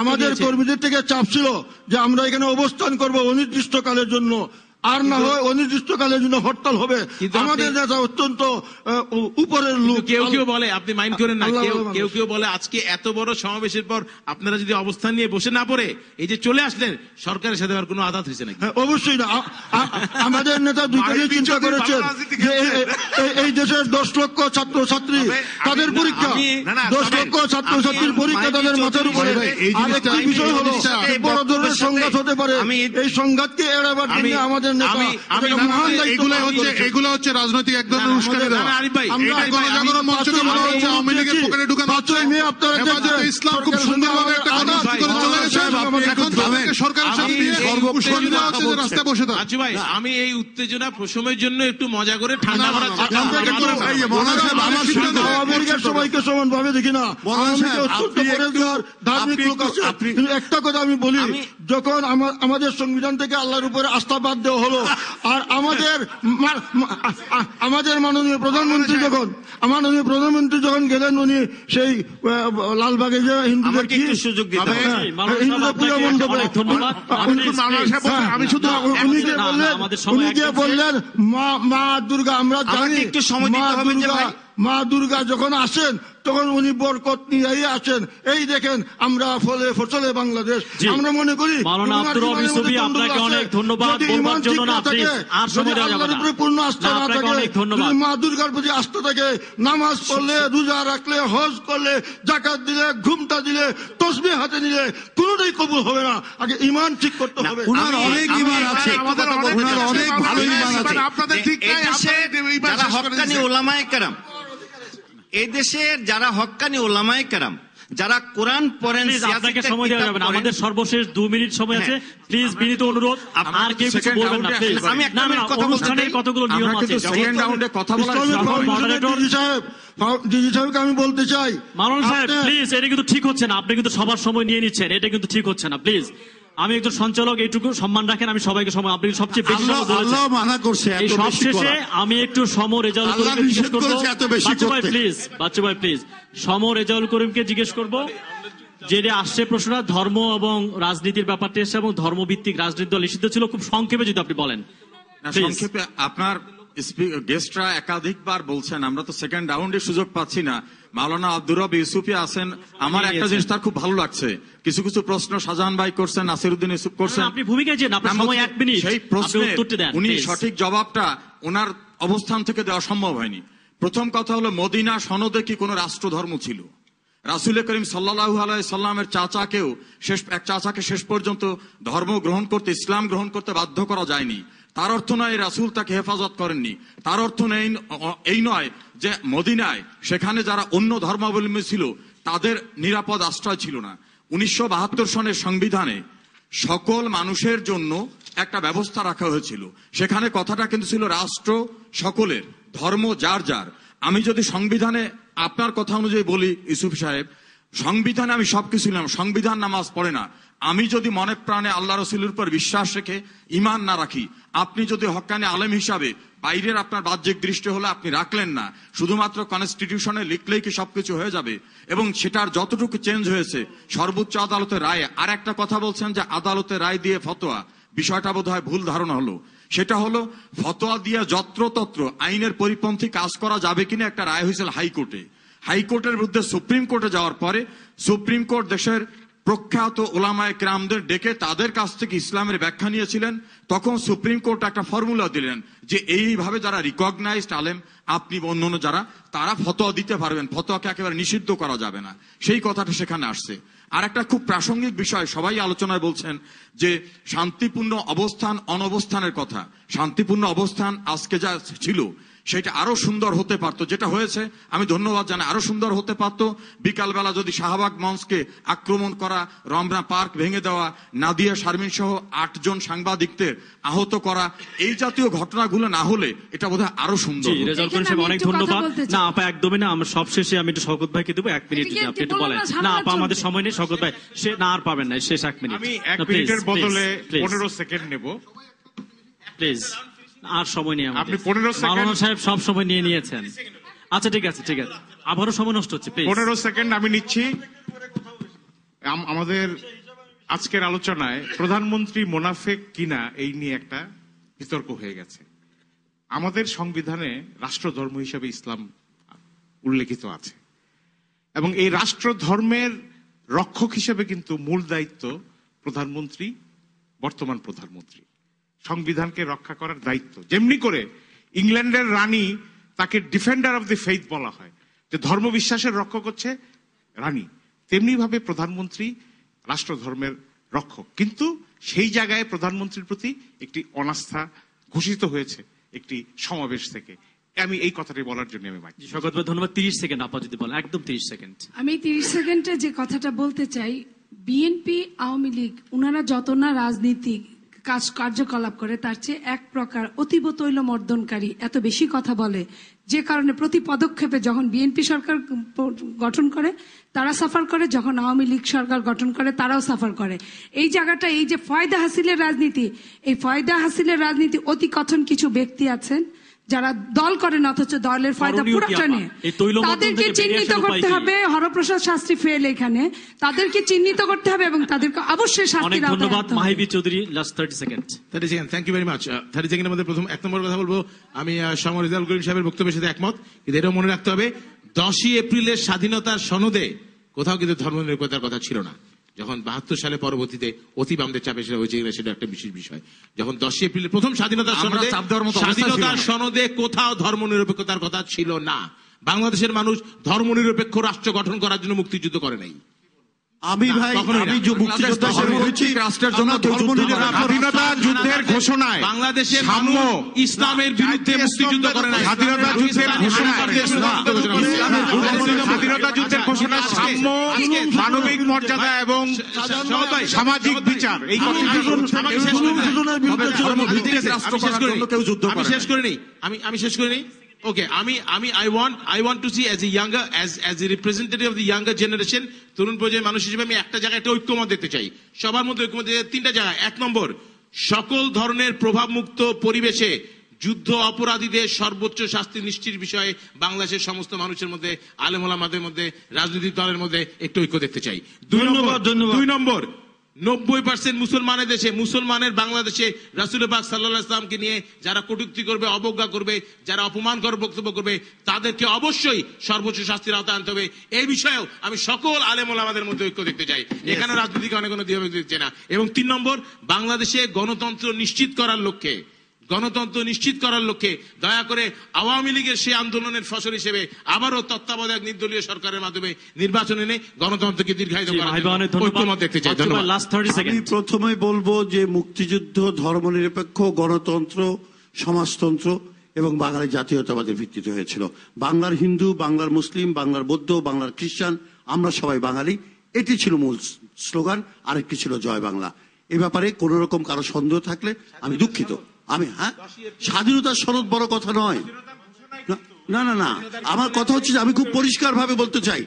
S6: আমাদের কর্মীদের থেকে চাপ ছিল যে আমরা এখানে অবস্থান করব অনির্দিষ্টকালের জন্য, আর না হয় অনির্দিষ্টকালের জন্য হরতাল হবে। আমাদের নেতা অত্যন্ত উপরের লোক।
S11: কেউ কেউ বলে, আপনি মাইন্ড করেন না, কেউ কেউ বলে আজকে এত বড় সমাবেশের পর আপনারা যদি অবস্থান নিয়ে বসে না পড়ে এই যে চলে আসলেন, সরকারের সাথে আর কোনো আঘাত হয়েছে নাকি?
S6: অবশ্যই না। আমাদের নেতা দুইটাই চিন্তা করেছেন যে এই দেশের 10 লক্ষ ছাত্রছাত্রী তাদের পরীক্ষা, 10 লক্ষ ছাত্রছাত্রীর পরীক্ষা তাদের মাথার উপরে। আর একটি বিষয় হলো বড় ধরনের সংঘাত হতে পারে, এই সংঘাতকে এড়াবার জন্য আমাদের
S10: এগুলো হচ্ছে রাজনৈতিক এক ধরনের উস্কানি দেওয়া। গণজাগরণ মঞ্চকে বলা হচ্ছে আওয়ামী লীগের পকেটে ঢুকানো হচ্ছে। হেফাজতে ইসলাম খুব সুন্দরভাবে একটা কর্মসূচি করে চলে গেছে। এখন সরকারের সাথে কর্মসূচি দেওয়া হচ্ছে যে রাস্তায় বসে থাক।
S11: আচ্ছা ভাই, আমি এই উত্তেজনা প্রশমের জন্য একটু মজা করে ঠান্ডা করার
S6: সবাইকে সমানভাবে দেখি না। ধার্মিক লোক আছে, কিন্তু একটা কথা আমি বলি, যখন আমাদের সংবিধান থেকে আল্লাহর উপরে আস্থা বাদ দেওয়া হলো, আর আমাদের মাননীয় প্রধানমন্ত্রী যখন গেলেন, উনি সেই লালবাগে যে হিন্দুদের
S3: সুযোগ দিতে
S6: পূজা মণ্ডপে উনি গিয়ে বললেন মা দুর্গা, আমরা জানি মা দুর্গা যখন আসেন তখন উনি বরকত নিয়ে আসেন। এই দেখেন আমরা ফলে ফসলে বাংলাদেশ। আমরা মনে করি পূর্ণ আস্থা না থাকে, মা দুর্গার প্রতি আস্থা থাকে, নামাজ পড়লে, রোজা রাখলে, হজ করলে, জাকাত দিলে, ঘুমটা দিলে, তসবিহ হাতে নিলে কোনোটাই কবুল হবে না। আগে ঈমান ঠিক করতে হবে।
S9: অনেক ঈমান আছে, আমাদের অনেক ভালো ঈমান আছে।
S3: আপনাদের ঠিক নাই। যারা হক্কানি ওলামায়ে কেরাম, এই দেশের যারা হক্কানি ওলামায়ে কেরাম, যারা কোরআন পড়েন,
S1: আপনাকে সময় দেওয়া যাবে না, আমাদের সর্বশেষ 2 মিনিট সময় আছে। প্লিজ বিনীত অনুরোধ, আর কেউ কিছু বলবেন না প্লিজ।
S3: আমি একটা
S1: অনুষ্ঠানের কতগুলো নিয়ম আছে।
S2: সেকেন্ড রাউন্ডে কথা বলার
S6: ডিজি সাহেবকে আমি বলতে চাই,
S1: মাননীয় সাহেব প্লিজ, এটা কিন্তু ঠিক হচ্ছে না। আপনি কিন্তু সবার সময় নিয়ে নিচ্ছেন, এটা কিন্তু ঠিক হচ্ছে না। প্লিজ, আমি একজন সঞ্চালক, এইটুকু সম্মান রাখেন। আমি সবাইকে সময়, আপনি সবচেয়ে বেশি
S9: আল্লাহ মানা করছে।
S1: এই সবশেষে আমি একটু সমর রেজাউল করিমকে জিজ্ঞেস করবো, বাচ্চু ভাই প্লিজ, সমর রেজাউল করিমকে জিজ্ঞেস করবো, যেটা আসছে প্রশ্নটা ধর্ম এবং রাজনীতির ব্যাপারটা এসছে, এবং ধর্মভিত্তিক রাজনীতি দল নিষিদ্ধ ছিল। খুব সংক্ষেপে যদি আপনি বলেন।
S2: সংক্ষেপে, আপনার গেস্টরা একাধিকবার বলছেন আমরা তো সেকেন্ড রাউন্ডে সুযোগ পাচ্ছি না। মাওলানা আব্দুর রব ইউসুফি আছেন, আমার একটা জিনিস তার খুব ভালো লাগছে, কিছু কিছু প্রশ্ন শাহজাহান ভাই করছেন, নাসিরউদ্দিন ইউসুফ করছেন,
S1: আপনি ভূমিকায় যান, আপনার সময় 1 মিনিট,
S2: সেই প্রশ্নের উনি সঠিক জবাবটা ওনার অবস্থান থেকে দেওয়া সম্ভব হয়নি। প্রথম কথা হলো, মদিনা সনদে কি কোনো রাষ্ট্রধর্ম ছিল? রাসূল করিম সাল্লাল্লাহু আলাইহি সাল্লামের চাচাকে শেষ পর্যন্ত ধর্ম গ্রহণ করতে, ইসলাম গ্রহণ করতে বাধ্য করা যায়নি। তার অর্থ নয় রাসূল তাকে হেফাজত করেননি। তার অর্থ এই নয় যে মদিনায় সেখানে যারা অন্য ধর্মাবলম্বী ছিল তাদের নিরাপদ আশ্রয় ছিল না। 1972 সনের সংবিধানে সকল মানুষের জন্য একটা ব্যবস্থা রাখা হয়েছিল। সেখানে কথাটা কিন্তু ছিল রাষ্ট্র সকলের, ধর্ম যার যার। আমি যদি সংবিধানে আপনার কথা অনুযায়ী বলি, ইউসুফ সাহেব, সংবিধানে আমি সবকিছু নিলাম, সংবিধান নামাজ পড়ে না। আমি যদি মনে প্রাণে আল্লাহ রসুলের উপর বিশ্বাস রেখে ঈমান না রাখি, আপনি যদি হক্কানি আলেম হিসাবে বাইরের আপনার বাহ্যিক দৃষ্টি হলে আপনি রাখলেন না, শুধুমাত্র কনস্টিটিউশনে লিখলেই কি সবকিছু হয়ে যাবে? এবং সেটার যতটুকু চেঞ্জ হয়েছে সর্বোচ্চ আদালতের রায়ে। আর একটা কথা বলছেন যে আদালতের রায় দিয়ে ফতোয়া, বিষয়টা বোধহয় ভুল ধারণা হলো। সেটা হলো ফতোয়া দিয়ে যত্রতত্র আইনের পরিপন্থী কাজ করা যাবে কিনা একটা রায় হয়েছিল হাইকোর্টে। হাইকোর্টের বিরুদ্ধে সুপ্রিম কোর্টে যাওয়ার পরে সুপ্রিম কোর্ট দেশের প্রখ্যাত ওলামায়ে কেরামদের ডেকে তাদের কাছ থেকে ইসলামের ব্যাখ্যা নিয়েছিলেন। তখন সুপ্রিম কোর্ট একটা ফর্মুলা দিলেন যে এইভাবে যারা রিকগনাইজড আলেম, আপনি অন্যান্য যারা, তারা ফতোয়া দিতে পারবেন, ফতোয়াকে একেবারে নিষিদ্ধ করা যাবে না, সেই কথাটা সেখানে আসছে। আর একটা খুব প্রাসঙ্গিক বিষয় সবাই আলোচনায় বলছেন যে শান্তিপূর্ণ অবস্থান অনবস্থানের কথা। শান্তিপূর্ণ অবস্থান আজকে যা ছিল সেটা আরো সুন্দর হতে পারতো, যেটা হয়েছে আমি ধন্যবাদ জানাই, আরো সুন্দর হতে পারতো। বিকালবেলা যদি শাহবাগ মঞ্চকে আক্রমণ করা, রমনা পার্ক ভেঙে দেওয়া, নাদিয়া শারমিন সহ 8 জন সাংবাদিকদের আহত করা, এই জাতীয় ঘটনাগুলো না হলে এটা বোধহয় আরো সুন্দর হতো।
S1: রেজাউল করিম সাহেব অনেক ধন্যবাদ। না আপা একদমই না, আমরা সবশেষে আমি একটু শওকত ভাইকে দেবো 1 মিনিট যদি আপনি একটু বলেন। না আপা আমাদের সময় নেই, শওকত ভাই সে না আর পাবেন না, শেষ 1 মিনিট।
S4: আমি 1 মিনিটের বদলে 15 সেকেন্ড নেব
S1: প্লিজ। আর সময় নেই আমাদের।
S4: আপনি 15 সেকেন্ড।
S1: মাওলানা সাহেব সব সময় নিয়ে নিয়েছেন। আচ্ছা ঠিক আছে ঠিক আছে, আবারও সময় নষ্ট হচ্ছে, প্লিজ
S4: 15 সেকেন্ড আমি নিচ্ছি। আমাদের আজকের আলোচনায় প্রধানমন্ত্রী মোনাফেক কিনা এই নিয়ে একটা বিতর্ক হয়ে গেছে। আমাদের সংবিধানে রাষ্ট্রধর্ম হিসেবে ইসলাম উল্লেখিত আছে এবং এই রাষ্ট্রধর্মের রক্ষক হিসেবে কিন্তু মূল দায়িত্ব প্রধানমন্ত্রী, বর্তমান প্রধানমন্ত্রী। সংবিধানকে রক্ষা করার দায়িত্ব, যেমনি করে ইংল্যান্ডের রানী তাকে ডিফেন্ডার অফ দি ফেইথ বলা হয়, যে ধর্ম বিশ্বাসের রক্ষক হচ্ছে রানী, তেমনি ভাবে প্রধানমন্ত্রী রাষ্ট্রধর্মের রক্ষক। কিন্তু সেই জায়গায় প্রধানমন্ত্রীর প্রতি একটি অনাস্থা ঘোষিত হয়েছে একটি সমাবেশ থেকে। আমি এই কথাটি বলার জন্য আমি মাইক।
S1: শওকত ভাই ধন্যবাদ। 30 সেকেন্ড আপা যদি বলেন, একদম 30 সেকেন্ড।
S7: আমি 30 সেকেন্ডে যে কথাটা বলতে চাই, বিএনপি আওয়ামী লীগ ওনারা যত না রাজনীতিক কার্যকলাপ করে তার চেয়ে এক প্রকার অতীব তৈলমর্দনকারী এত বেশি কথা বলে, যে কারণে প্রতি পদক্ষেপে যখন বিএনপি সরকার গঠন করে তারা সাফার করে, যখন আওয়ামী লীগ সরকার গঠন করে তারাও সাফার করে। এই জায়গাটা, এই যে ফয়দা হাসিলের রাজনীতি, এই ফয়দা হাসিলের রাজনীতি অতি কথন কিছু ব্যক্তি আছেন যারা দল করেন অথচ দলের ফায়দা পুরোটা নিয়ে, তাদেরকে চিহ্নিত করতে হবে। হরপ্রসাদ শাস্ত্রী ফেল এখানে, তাদেরকে চিহ্নিত করতে হবে এবং তাদেরকে অবশ্যই শাস্তির আওতায় আনতে হবে।
S1: ধন্যবাদ Mahibi Chowdhury, last 30 second.
S11: 30 second, thank you very much. 30 সেকেন্ডের মধ্যে প্রথম 1 নম্বর কথা বলবো, আমি সমর রেজাউল করিম সাহেবের বক্তব্যের সাথে একমত, কিন্তু এটাও মনে রাখতে হবে 10ই এপ্রিলের স্বাধীনতার সনদে কোথাও কিন্তু ধর্মনিরপেক্ষতার কথা ছিল না। যখন 72 সালে পরবর্তীতে অতি বামদের চাপে সেটা হয়েছে, সেটা একটা বিশেষ বিষয়। যখন 10ই এপ্রিলের প্রথম স্বাধীনতার সনদে কোথাও ধর্মনিরপেক্ষতার কথা ছিল না। বাংলাদেশের মানুষ ধর্মনিরপেক্ষ রাষ্ট্র গঠন করার জন্য মুক্তিযুদ্ধ করে নাই।
S9: আমি ভাই, আমি যে মুক্তিযোদ্ধা
S2: রাষ্ট্রের জন্য
S4: স্বাধীনতা যুদ্ধের ঘোষণায়
S11: বাংলাদেশের সাম্য ইসলামের বিরুদ্ধে মুক্তিযুদ্ধ করে নাই।
S4: স্বাধীনতা যুদ্ধের ঘোষণায়, স্বাধীনতা যুদ্ধের ঘোষণায় সাম্য, মানবিক মর্যাদা এবং সামাজিক বিচার, এই
S11: আমি শেষ করে নেই। Okay, I want to see as a representative of the younger generation, তরুণ প্রজন্মের মানুষ হিসেবে আমি একটা জায়গায় একটা ঐক্যমত দেখতে চাই, সবার মধ্যে ঐক্যমত দেখতে চাই 3টা জায়গায়। 1 নম্বর, সকল ধরনের প্রভাবমুক্ত পরিবেশে যুদ্ধ অপরাধীদের সর্বোচ্চ শাস্তি নিশ্চিত বিষয়ে বাংলাদেশের সমস্ত মানুষের মধ্যে, আলেম ওলামাদের মধ্যে, রাজনৈতিক দলের মধ্যে একটু ঐক্য দেখতে চাই। 2 নম্বর, 90% মুসলমানের দেশে, মুসলমানের বাংলাদেশে রাসূল পাক সাল্লাল্লাহু আলাইহি ওয়াসাল্লামকে নিয়ে যারা কটূক্তি করবে, অবজ্ঞা করবে, যারা অপমান করে বক্তব্য করবে, তাদেরকে অবশ্যই সর্বোচ্চ শাস্তির আওতায় আনতে হবে। এই বিষয়েও আমি সকল আলেম ওলামাদের মধ্যে ঐক্য দেখতে চাই। এখানে রাজনীতিকে অনেক কোনো দ্বিমত দেখছে না। এবং 3 নম্বর, বাংলাদেশে গণতন্ত্র নিশ্চিত করার লক্ষ্যে দয়া করে আওয়ামী লীগের সেই আন্দোলনের ফসল হিসেবে আবারও তত্ত্বাবধায়ক নির্দলীয় সরকারের মাধ্যমে নির্বাচন এনে গণতন্ত্রকে দীর্ঘায়িত করার ঐক্যমত দেখতে চাই।
S9: আমি প্রথমে বলবো যে মুক্তিযুদ্ধ ধর্মনিরপেক্ষ, গণতন্ত্র, সমাজতন্ত্র এবং বাঙালি জাতীয়তাবাদের ভিত্তিতে হয়েছিল। বাংলার হিন্দু, বাংলার মুসলিম, বাংলার বৌদ্ধ, বাংলার খ্রিস্টান, আমরা সবাই বাঙালি, এটি ছিল মূল স্লোগান। আরেকটি ছিল জয় বাংলা। এ ব্যাপারে কোন রকম কারো সন্দেহ থাকলে আমি দুঃখিত। স্বাধীনতার সনদ বড় কথা নয়, না না না, আমার কথা হচ্ছে যে আমি খুব পরিষ্কার ভাবে বলতে চাই,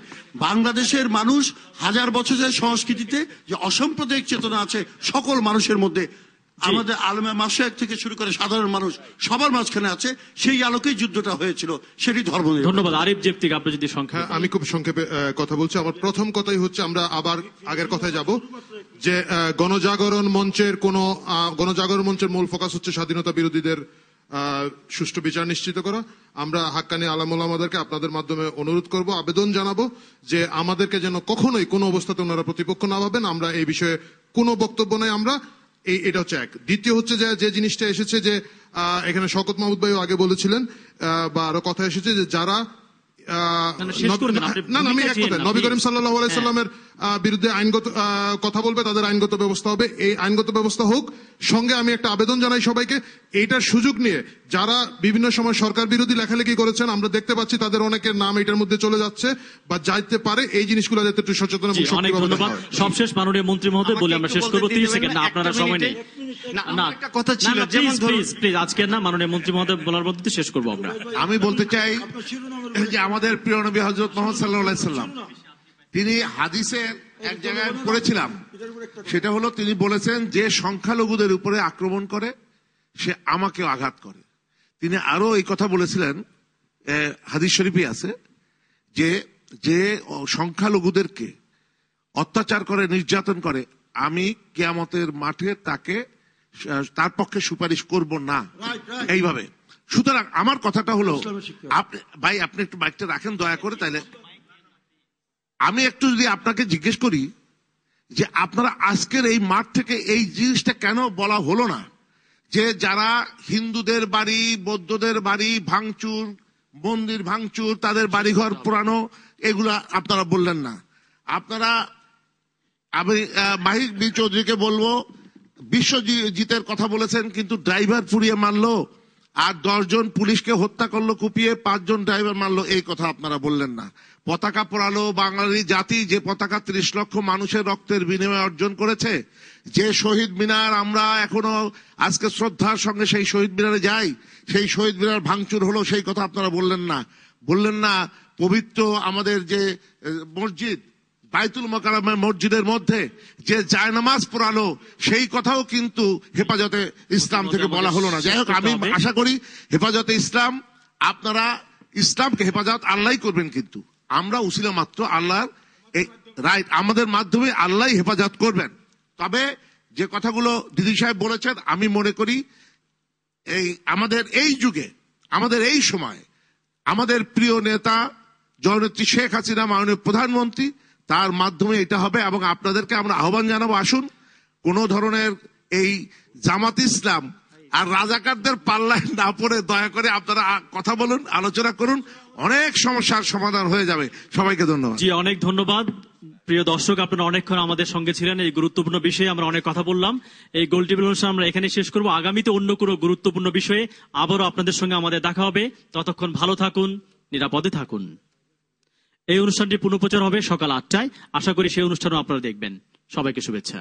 S9: বাংলাদেশের মানুষ 1000 বছরের সংস্কৃতিতে যে অসাম্প্রদায়িক চেতনা আছে সকল মানুষের মধ্যে, আমাদের আলেমে মাশায়েখ থেকে শুরু করে সাধারণ মানুষ সবার মাঝখানে আছে, সেই আলোকেই যুদ্ধটা হয়েছিল, সেটি ধর্ম।
S1: ধন্যবাদ। আরিফ জেপ্তিক, আপনি যদি সংক্ষেপে।
S10: আমি খুব সংক্ষেপে কথা বলছি। আমার প্রথম কথাই হচ্ছে, আমরা আবার আগের কথায় যাব, যে গণজাগরণ মঞ্চের মূল ফোকাস হচ্ছে স্বাধীনতা বিরোধীদের সুষ্ঠু বিচার নিশ্চিত করা। আমরা হাক্কানি আলেম ওলামাদেরকে আপনাদের মাধ্যমে অনুরোধ করব, আবেদন জানাবো যে আমাদেরকে যেন কখনোই কোনো অবস্থাতে ওনারা প্রতিপক্ষ না ভাবেন। আমরা এই বিষয়ে কোনো বক্তব্য নাই। আমরা এটা হচ্ছে এক। দ্বিতীয় হচ্ছে যে জিনিসটা এসেছে যে এখানে শওকত মাহমুদ ভাইও আগে বলেছিলেন বা আরো কথা এসেছে যে যারা আমি এক কথা, নবী করিম সাল্লাল্লাহু আলাইহি সাল্লামের বিরুদ্ধে আইনগত কথা বলবে, তাদের আইনগত ব্যবস্থা হবে। এই আইনগত ব্যবস্থা হোক। সঙ্গে আমি একটা আবেদন জানাই সবাইকে, এইটার সুযোগ নিয়ে যারা বিভিন্ন সময় সরকার বিরোধী লেখালেখি করেছেন, আমরা দেখতে পাচ্ছি তাদের অনেকের নাম এটার মধ্যে চলে যাচ্ছে বা যাইতে পারে, এই জিনিসগুলো যাতে একটু সচেতন এবং
S1: অনেক ধন্যবাদ। সবশেষ মাননীয় মন্ত্রী মহোদয় বলে আমরা শেষ করবো। 30 সেকেন্ড না, আপনারা সময় নেই। না,
S3: কথা ছিল
S1: প্লিজ আজকে না, মাননীয় মন্ত্রী মহোদয় বলার মধ্যে শেষ করবো আমরা।
S5: আমি বলতে চাই যে আমাদের প্রিয় নবী হযরত মুহাম্মদ সাল্লাল্লাহু আলাইহি সাল্লাম তিনি হাদিসের এক জায়গায় পড়েছিলাম, সেটা হলো তিনি বলেছেন যে সংখ্যালঘুদের উপরে আক্রমণ করে সে আমাকেও আঘাত করে। তিনি আরো এই কথা বলেছিলেন, হাদিস শরীফে আছে যে যে সংখ্যালঘুদেরকে অত্যাচার করে নির্যাতন করে আমি কিয়ামতের মাঠে তার পক্ষে সুপারিশ করব না, এইভাবে। সুতরাং আমার কথাটা হলো, ভাই আপনি একটু মাইকটা রাখেন দয়া করে। তাইলে আমি একটু যদি আপনাকে জিজ্ঞেস করি যে আপনারা আজকের এই মাঠ থেকে এই জিনিসটা কেন বলা হলো না যে যারা হিন্দুদের বাড়ি, বৌদ্ধদের বাড়ি ভাঙচুর, মন্দির ভাঙচুর, তাদের বাড়িঘর পোড়ানো, এগুলা আপনারা বললেন না। আপনারা, আমি মাহিব বি চৌধুরীকে বলবো, বিশ্বজিতের কথা বলেছেন কিন্তু ড্রাইভার পুড়িয়ে মারলো, আর 10 জন পুলিশকে হত্যা করলো কুপিয়ে, 5 জন ড্রাইভার মারলো, এই কথা আপনারা বললেন না। পতাকা পোড়ালো, বাঙালি জাতি যে পতাকা 30 লক্ষ মানুষের রক্তের বিনিময়ে অর্জন করেছে, যে শহীদ মিনার আমরা এখনো আজকে শ্রদ্ধার সঙ্গে সেই শহীদ মিনারে যাই, সেই শহীদ মিনার ভাঙচুর হলো, সেই কথা আপনারা বললেন না। পবিত্র আমাদের যে মসজিদ বাইতুল মোকাররমের মসজিদের মধ্যে যে জায়নামাজ পড়ালো, সেই কথাও কিন্তু হেফাজতে ইসলাম থেকে বলা হলো না। যাই হোক, আমি আশা করি হেফাজতে ইসলাম, আপনারা ইসলামকে হেফাজত আল্লাহ করবেন, কিন্তু আমরা উসিলা মাত্র, আল্লাহর রাইট, আমাদের মাধ্যমে আল্লাহ হেফাজত করবেন। তবে যে কথাগুলো দিদি সাহেব বলেছেন, আমি মনে করি আমাদের এই যুগে, আমাদের এই সময়, আমাদের প্রিয় নেতা জননেত্রী শেখ হাসিনা মাননীয় প্রধানমন্ত্রী, তার মাধ্যমে এটা হবে। এবং আপনাদেরকে আমরা আহ্বান জানাবো, আসুন কোন ধরনের এই জামাত ইসলাম আর রাজাকারদের পাল্লায় না পড়ে দয়া করে আপনারা কথা বলুন, আলোচনা করুন, অনেক সমস্যার সমাধান হয়ে যাবে। সবাইকে ধন্যবাদ।
S1: জি, অনেক ধন্যবাদ। প্রিয় দর্শক, আপনারা অনেকক্ষণ আমাদের সঙ্গে ছিলেন। এই গুরুত্বপূর্ণ বিষয়ে আমরা অনেক কথা বললাম। এই গোল টেবিল অনুষ্ঠান আমরা এখানে শেষ করবো। আগামীতে অন্য কোনো গুরুত্বপূর্ণ বিষয়ে আবারও আপনাদের সঙ্গে আমাদের দেখা হবে। ততক্ষণ ভালো থাকুন, নিরাপদে থাকুন। এই অনুষ্ঠানটি পুনঃপ্রচার হবে সকাল 8টায়। আশা করি সেই অনুষ্ঠানও আপনারা দেখবেন। সবাইকে শুভেচ্ছা।